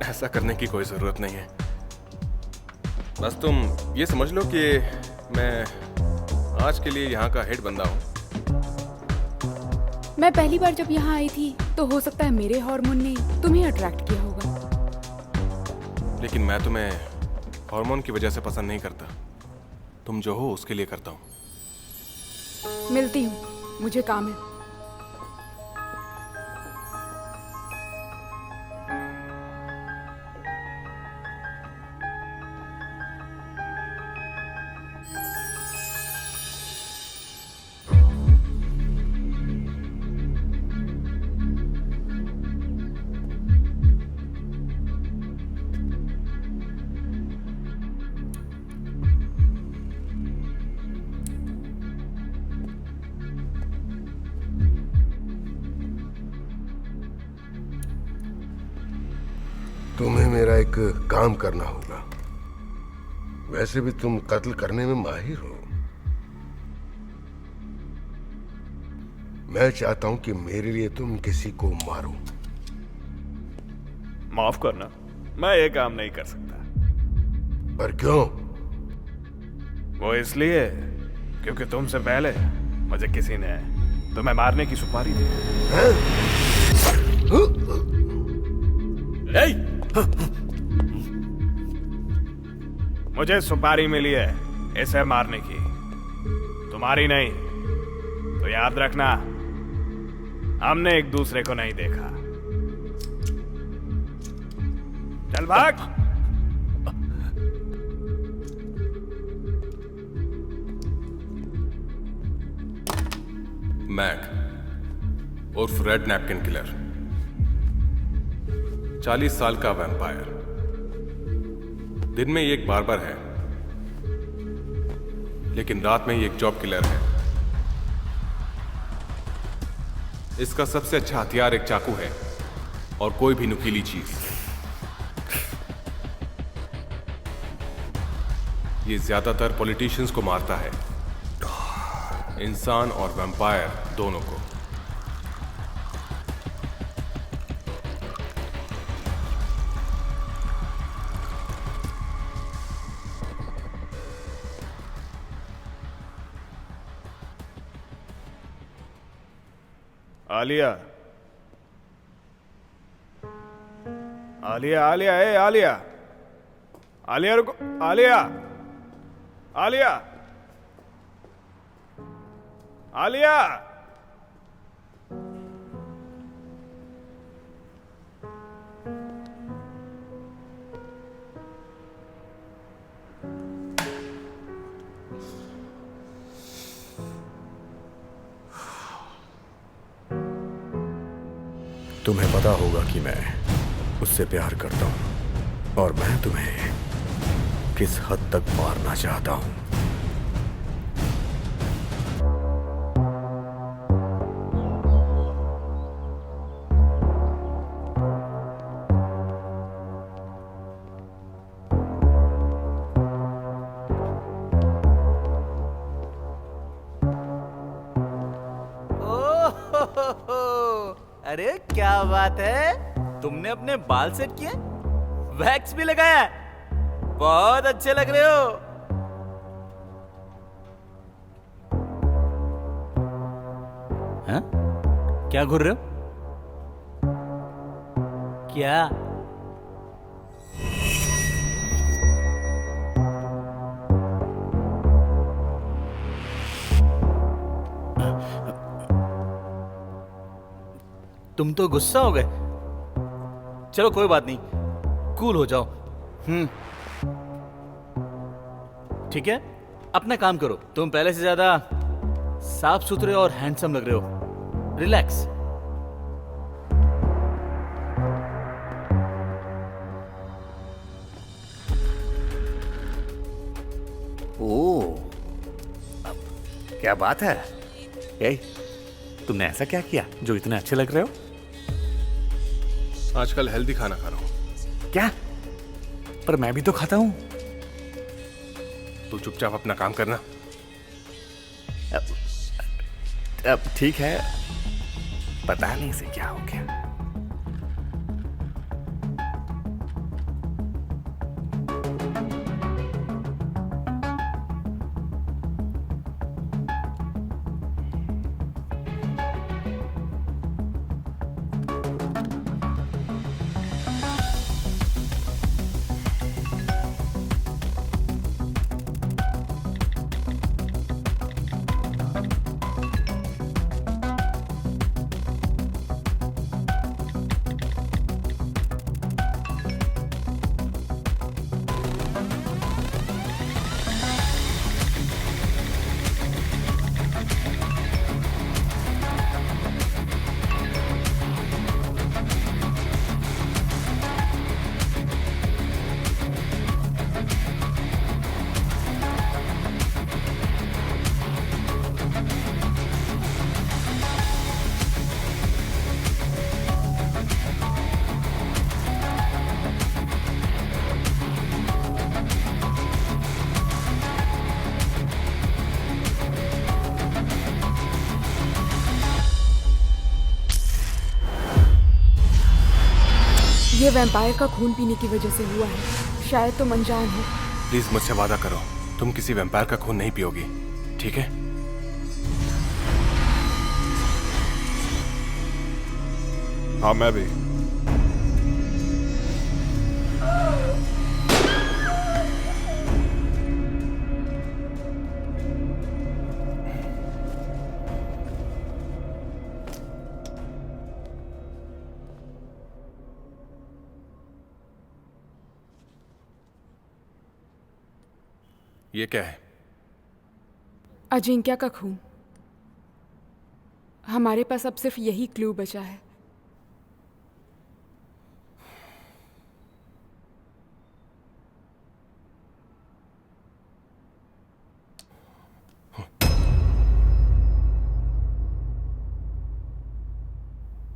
Speaker 1: ऐसा करने की कोई जरूरत नहीं है। बस तुम ये समझ लो कि मैं आज के लिए यहाँ का हेड बंदा हूँ।
Speaker 2: मैं पहली बार जब यहाँ आई थी तो हो सकता है मेरे हार्मोन ने तुम्हें अट्रैक्ट किया होगा,
Speaker 1: लेकिन मैं तुम्हें हार्मोन की वजह से पसंद नहीं करता। तुम जो हो उसके लिए करता हूँ।
Speaker 2: मिलती हूँ, मुझे काम है।
Speaker 12: तुम्हें मेरा एक काम करना होगा। वैसे भी तुम कत्ल करने में माहिर हो। मैं चाहता हूं कि मेरे लिए तुम किसी को मारो।
Speaker 9: माफ करना, मैं ये काम नहीं कर सकता।
Speaker 12: पर क्यों?
Speaker 9: वो इसलिए क्योंकि तुमसे पहले मुझे किसी ने तुम्हें मारने की सुपारी दी। मुझे सुपारी मिली है इसे मारने की, तुम्हारी नहीं। तो याद रखना, हमने एक दूसरे को नहीं देखा। चल भाग।
Speaker 1: मैक उर्फ रेड नैपकिन किलर, 40 साल का वैम्पायर। दिन में ये एक बार्बर है, लेकिन रात में ये एक जॉब किलर है। इसका सबसे अच्छा हथियार एक चाकू है और कोई भी नुकीली चीज। ये ज्यादातर पॉलिटिशियंस को मारता है, इंसान और वैम्पायर दोनों को।
Speaker 9: आलिया, आलिया, आलिया, ए आलिया, आलिया रुको, आलिया, आलिया, आलिया।
Speaker 4: तुम्हें पता होगा कि मैं उससे प्यार करता हूं और मैं तुम्हें किस हद तक मारना चाहता हूं।
Speaker 5: अरे क्या बात है, तुमने अपने बाल सेट किए, वैक्स भी लगाया है, बहुत अच्छे लग रहे हो। हाँ? क्या घूर रहे हो? क्या? तुम तो गुस्सा हो गए। चलो कोई बात नहीं, कूल हो जाओ। ठीक है, अपना काम करो। तुम पहले से ज्यादा साफ सुथरे और हैंडसम लग रहे हो। रिलैक्स। ओह, क्या बात है। तुमने ऐसा क्या किया जो इतने अच्छे लग रहे हो?
Speaker 1: आजकल हेल्दी खाना खा रहा हूं।
Speaker 5: क्या? पर मैं भी तो खाता हूं।
Speaker 1: तू चुपचाप अपना काम करना।
Speaker 5: अब ठीक है, पता नहीं से क्या हो गया।
Speaker 2: ये वैम्पायर का खून पीने की वजह से हुआ है। शायद तुम अनजान हो।
Speaker 1: प्लीज मुझसे वादा करो, तुम किसी वैम्पायर का खून नहीं पियोगी, ठीक है?
Speaker 9: हाँ, मैं भी।
Speaker 1: ये क्या है?
Speaker 2: अजिंक्या का खून। हमारे पास अब सिर्फ यही क्लू बचा है।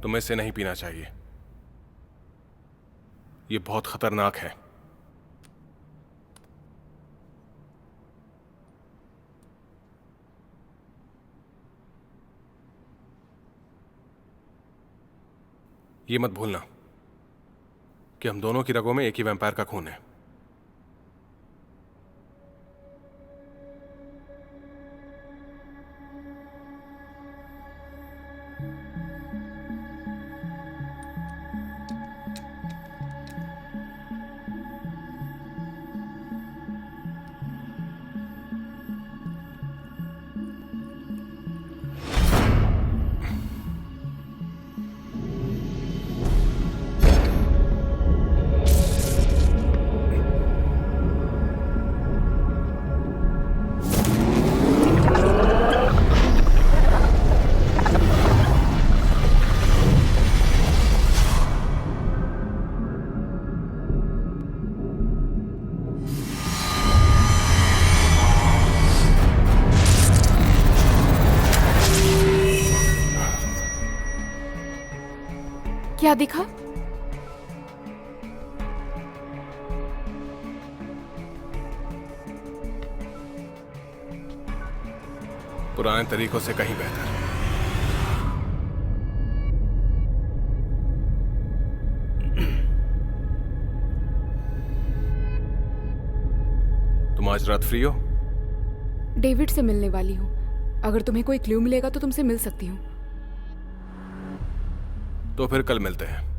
Speaker 1: तुम्हें इसे नहीं पीना चाहिए, ये बहुत खतरनाक है। ये मत भूलना कि हम दोनों की रगों में एक ही वैम्पायर का खून है।
Speaker 2: क्या दिखा?
Speaker 1: पुराने तरीकों से कहीं बेहतर। तुम आज रात फ्री हो?
Speaker 2: डेविड से मिलने वाली हूँ। अगर तुम्हें कोई क्लू मिलेगा तो तुमसे मिल सकती हूँ।
Speaker 1: तो फिर कल मिलते हैं।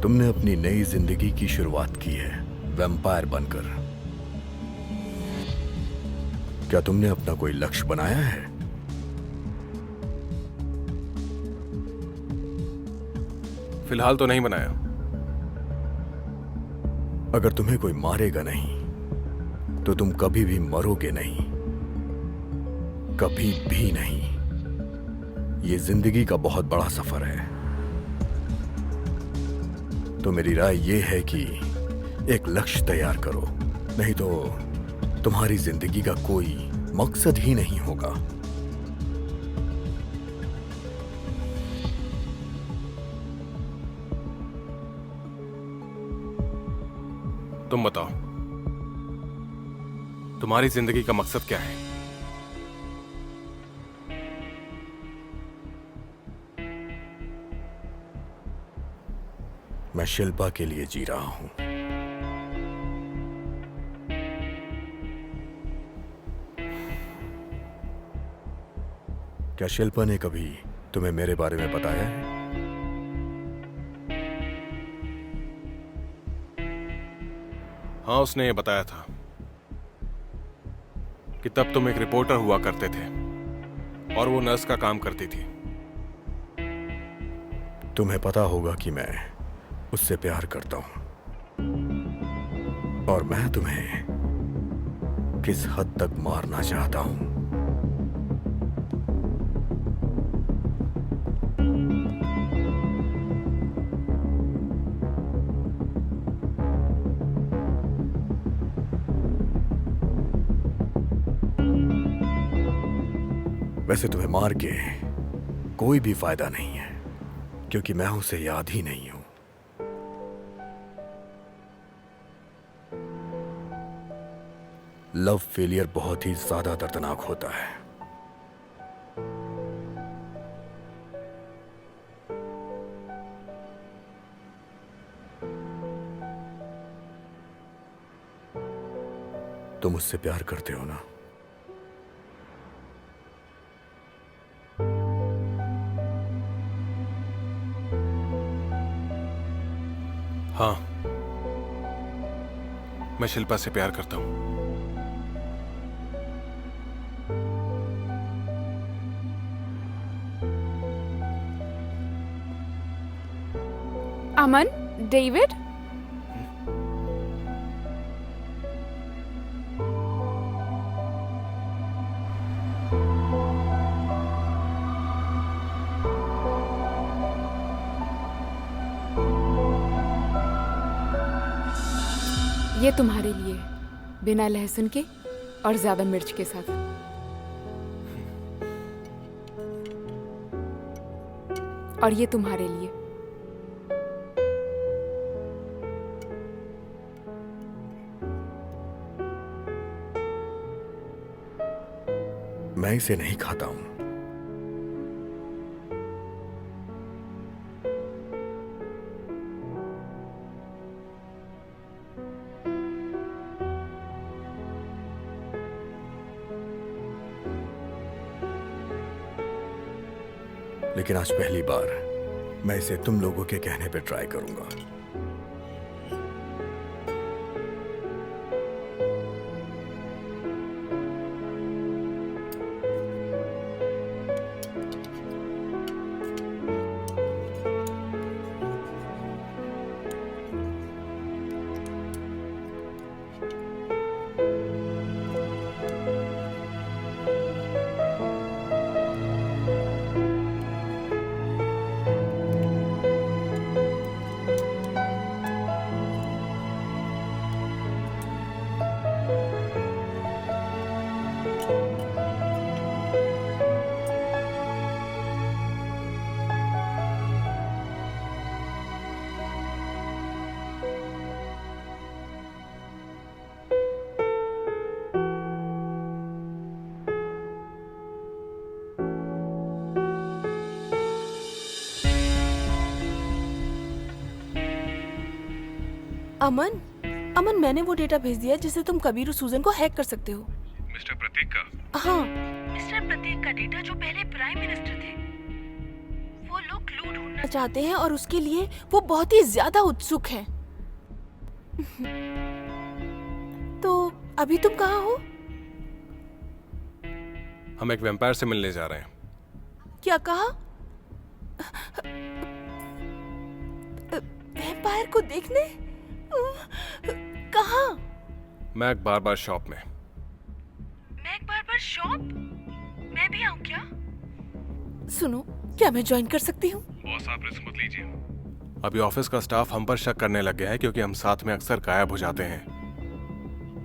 Speaker 4: तुमने अपनी नई जिंदगी की शुरुआत की है वैम्पायर बनकर। क्या तुमने अपना कोई लक्ष्य बनाया है?
Speaker 1: फिलहाल तो नहीं बनाया।
Speaker 4: अगर तुम्हें कोई मारेगा नहीं तो तुम कभी भी मरोगे नहीं, कभी भी नहीं। ये जिंदगी का बहुत बड़ा सफर है। तो मेरी राय यह है कि एक लक्ष्य तैयार करो, नहीं तो तुम्हारी जिंदगी का कोई मकसद ही नहीं होगा।
Speaker 1: तुम बताओ, तुम्हारी जिंदगी का मकसद क्या है?
Speaker 4: मैं शिल्पा के लिए जी रहा हूं। क्या शिल्पा ने कभी तुम्हें मेरे बारे में बताया है?
Speaker 1: हाँ, उसने ये बताया था कि तब तुम एक रिपोर्टर हुआ करते थे और वो नर्स का काम करती थी।
Speaker 4: तुम्हें पता होगा कि मैं उससे प्यार करता हूं और मैं तुम्हें किस हद तक मारना चाहता हूं। वैसे तुम्हें मार के कोई भी फायदा नहीं है, क्योंकि मैं उसे याद ही नहीं हूं। लव फेलियर बहुत ही ज्यादा दर्दनाक होता है। तुम मुझसे प्यार करते हो ना?
Speaker 1: हाँ, मैं शिल्पा से प्यार करता हूं।
Speaker 2: अमन, डेविड, ये तुम्हारे लिए, बिना लहसुन के और ज्यादा मिर्च के साथ। और ये तुम्हारे लिए।
Speaker 4: मैं इसे नहीं खाता हूं। लेकिन आज पहली बार मैं इसे तुम लोगों के कहने पे ट्राई करूंगा।
Speaker 6: अमन, अमन मैंने वो डेटा भेज दिया जिससे तुम कबीर और सूजन को हैक कर सकते हो।
Speaker 1: मिस्टर प्रतीक का?
Speaker 6: हाँ, मिस्टर प्रतीक का डेटा जो पहले प्राइम मिनिस्टर थे। वो लोग क्लू ढूंढना चाहते हैं और उसके लिए वो बहुत ही ज्यादा उत्सुक हैं। तो अभी तुम कहाँ हो?
Speaker 1: हम एक वैम्पायर से मिलने जा रहे हैं।
Speaker 6: क्या कहा? वैम्पायर को देखने? कहाँ?
Speaker 1: मैक बार्बर शॉप में।
Speaker 6: Mac barber shop? मैं भी आऊँ क्या? सुनो, क्या मैं ज्वाइन कर सकती हूँ?
Speaker 1: बॉस आप रिस्क मत लीजिए। अभी ऑफिस का स्टाफ हम पर शक करने लग गया है क्योंकि हम साथ में अक्सर गायब हो जाते हैं।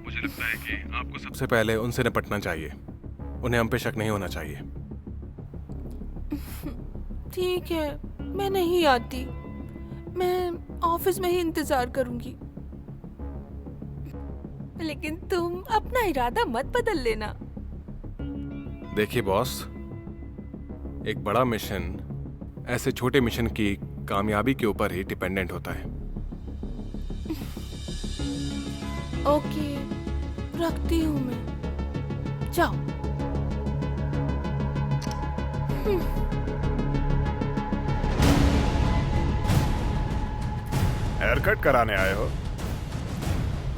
Speaker 1: मुझे लगता है कि आपको सबसे पहले उनसे निपटना चाहिए। उन्हें हम पे शक नहीं होना चाहिए।
Speaker 6: ठीक है, मैं नहीं आती। मैं ऑफिस में ही इंतजार करूंगी। लेकिन तुम अपना इरादा मत बदल लेना।
Speaker 1: देखिए बॉस, एक बड़ा मिशन ऐसे छोटे मिशन की कामयाबी के ऊपर ही डिपेंडेंट होता है।
Speaker 6: ओके, रखती हूँ मैं। जाओ।
Speaker 9: हेयर कट कराने आए हो?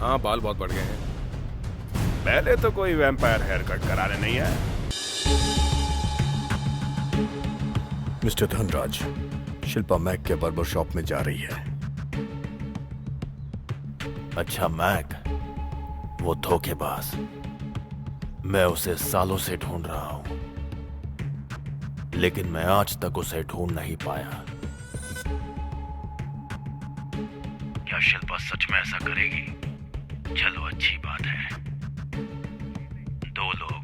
Speaker 1: हाँ, बाल बहुत बढ़ गए हैं।
Speaker 9: पहले तो कोई वैम्पायर हेयर कट कराने नहीं आया।
Speaker 4: मिस्टर धनराज, शिल्पा मैक के बार्बर शॉप में जा रही है।
Speaker 7: अच्छा मैक, वो धोखेबाज। मैं उसे सालों से ढूंढ रहा हूं, लेकिन मैं आज तक उसे ढूंढ नहीं पाया। क्या शिल्पा सच में ऐसा करेगी? चलो अच्छी बात है। दो लोग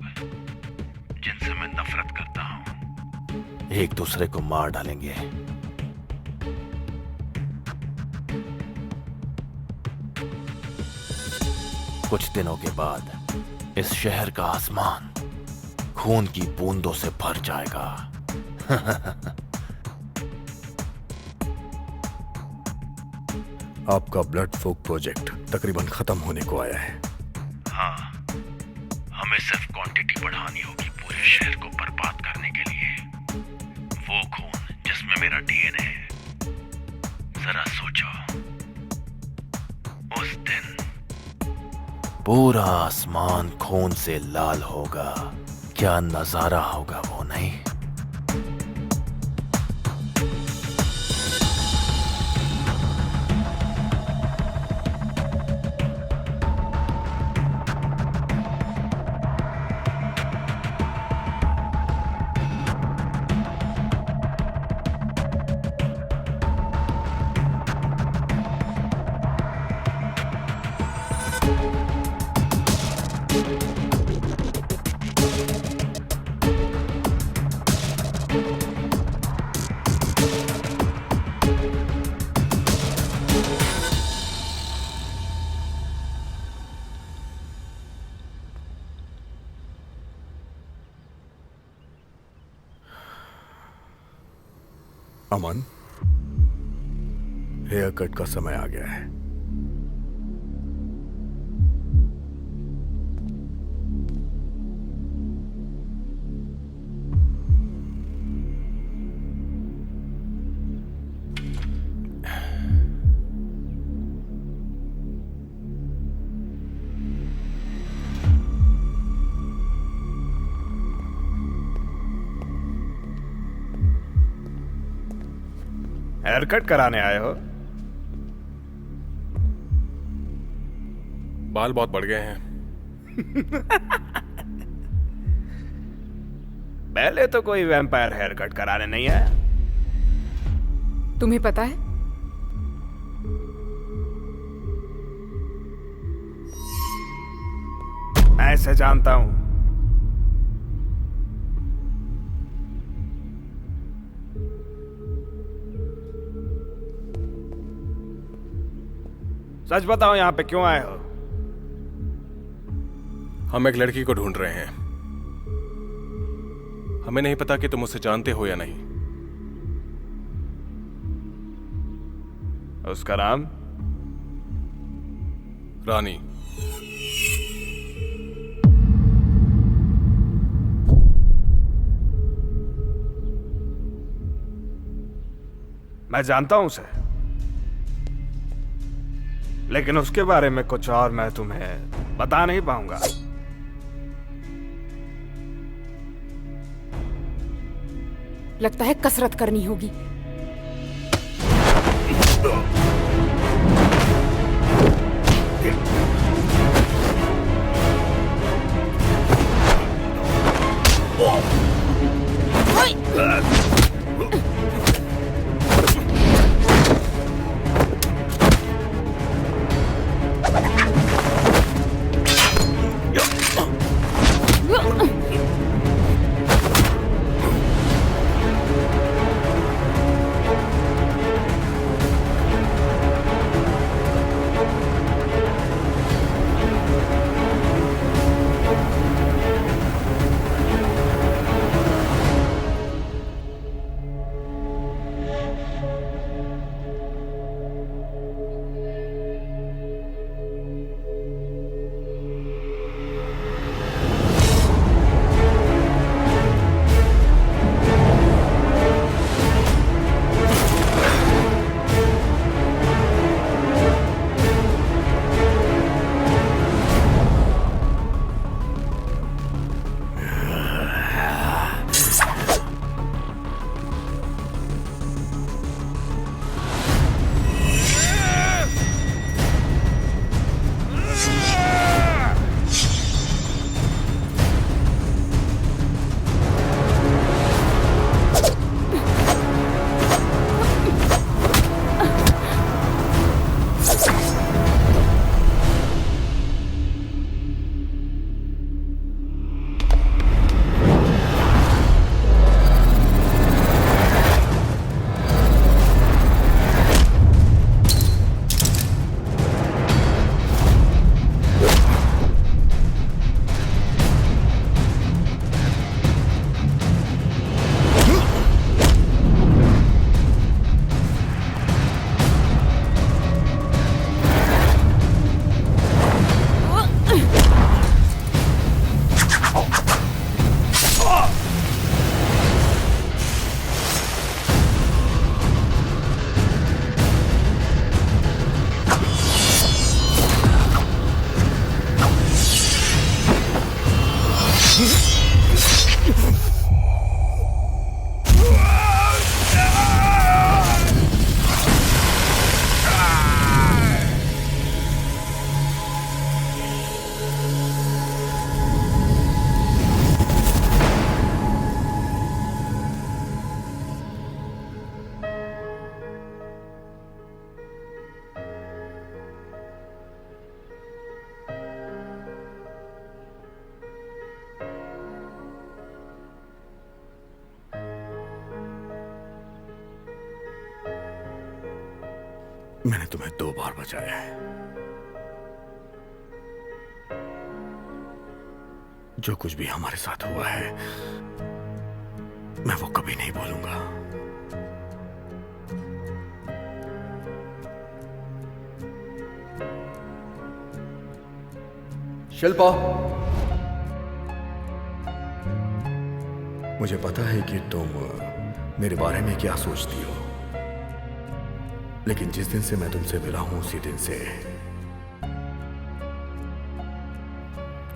Speaker 7: जिनसे मैं नफरत करता हूं एक दूसरे को मार डालेंगे। कुछ दिनों के बाद इस शहर का आसमान खून की बूंदों से भर जाएगा।
Speaker 4: आपका ब्लड फोक प्रोजेक्ट तकरीबन खत्म होने को आया है।
Speaker 7: हाँ, हमें सिर्फ क्वांटिटी बढ़ानी होगी पूरे शहर को बर्बाद करने के लिए। वो खून जिसमें मेरा डीएनए है। जरा सोचो, उस दिन पूरा आसमान खून से लाल होगा। क्या नजारा होगा वो, नहीं?
Speaker 4: अमन, हेयर कट का समय आ गया है।
Speaker 9: हेयर कट कराने आए हो?
Speaker 1: बाल बहुत बढ़ गए हैं।
Speaker 9: पहले तो कोई वैम्पायर हेयर कट कराने नहीं आया।
Speaker 2: तुम्हें पता है,
Speaker 9: मैं इसे जानता हूं। सच बताओ, यहां पे क्यों आए हो?
Speaker 1: हम एक लड़की को ढूंढ रहे हैं। हमें नहीं पता कि तुम उसे जानते हो या नहीं।
Speaker 9: उसका नाम?
Speaker 1: रानी,
Speaker 9: मैं जानता हूं उसे, लेकिन उसके बारे में कुछ और मैं तुम्हें बता नहीं पाऊंगा।
Speaker 2: लगता है कसरत करनी होगी।
Speaker 4: मैंने तुम्हें 2 बार बचाया है। जो कुछ भी हमारे साथ हुआ है मैं वो कभी नहीं भूलूंगा।
Speaker 10: शिल्पा,
Speaker 4: मुझे पता है कि तुम मेरे बारे में क्या सोचती हो, लेकिन जिस दिन से मैं तुमसे मिला हूं उसी दिन से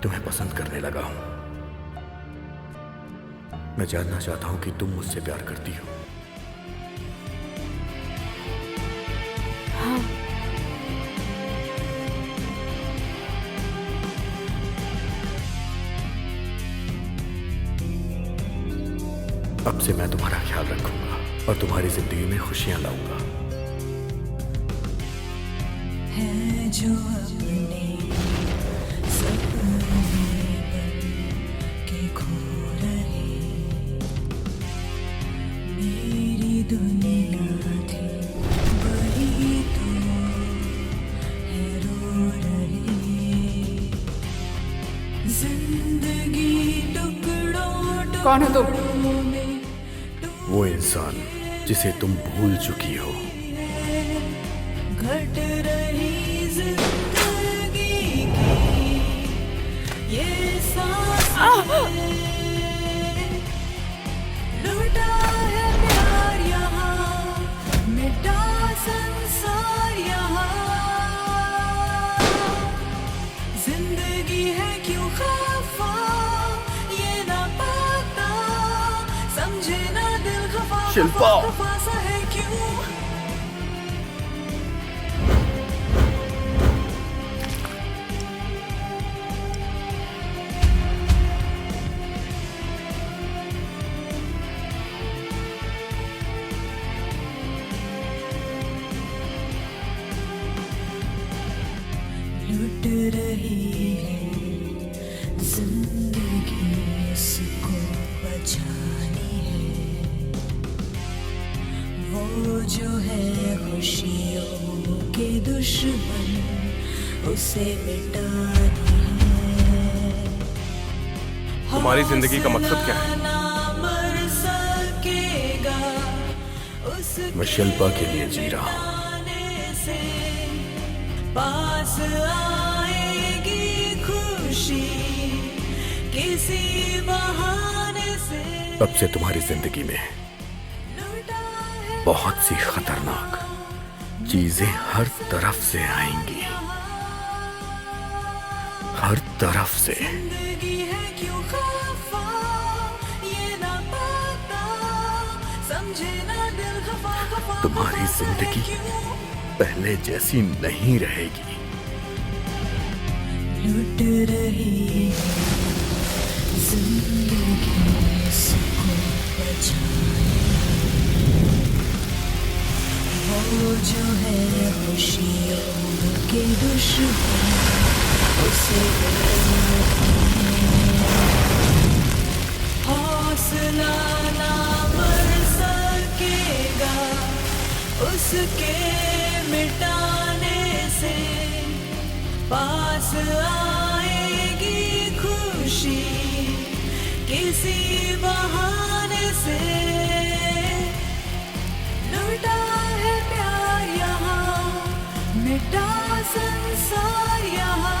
Speaker 4: तुम्हें पसंद करने लगा हूं। मैं जानना चाहता हूं कि तुम मुझसे प्यार करती हो।
Speaker 2: हाँ।
Speaker 4: अब से मैं तुम्हारा ख्याल रखूंगा और तुम्हारी जिंदगी में खुशियां लाऊंगा।
Speaker 11: है जो अपने सपने बन के खो रहे, मेरी दुनिया थी वही तो है रो रही, जिंदगी टुकड़ों
Speaker 2: कौन हो तुम?
Speaker 4: वो इंसान जिसे तुम भूल चुकी हो।
Speaker 11: घट रही जिंदगी ये सांसें लूटा है प्यार यहाँ मिटा संसार यहाँ जिंदगी है क्यों खफा ये ना पता समझे ना दिल खफा
Speaker 4: शिल्पा।
Speaker 11: खफा सा है क्यों लुट रही है जिंदगी इसको बचानी है वो जो है खुशियों के दुश्मन उसे मिटानी है
Speaker 1: तुम्हारी जिंदगी का मकसद क्या है?
Speaker 11: ना मर सकेगा
Speaker 4: मैं शिल्पा के लिए जी रहा हूँ।
Speaker 11: से पास आएगी खुशी किसी बहाने से
Speaker 4: अब से तुम्हारी जिंदगी में बहुत सी खतरनाक चीजें हर तरफ से आएंगी, हर तरफ से।
Speaker 11: जिंदगी है क्यों खफा ये ना पता समझे ना दिल खफा खफा
Speaker 4: तुम्हारी
Speaker 11: खफा सा है
Speaker 4: जिंदगी
Speaker 11: क्यों?
Speaker 4: पहले जैसी नहीं रहेगी।
Speaker 11: लुट रही है जिंदगी इसको बचाने वो जो है खुशियों के दुश्मन उसे हौसला ना मर सकेगा उसके मिटाने से पास आएगी खुशी किसी बहाने से लूटा है प्यार यहाँ मिटा संसार यहाँ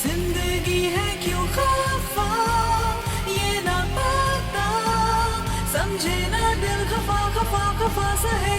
Speaker 11: जिंदगी है क्यों खफा ये ना पता समझे ना दिल खफा खफा खफा सा है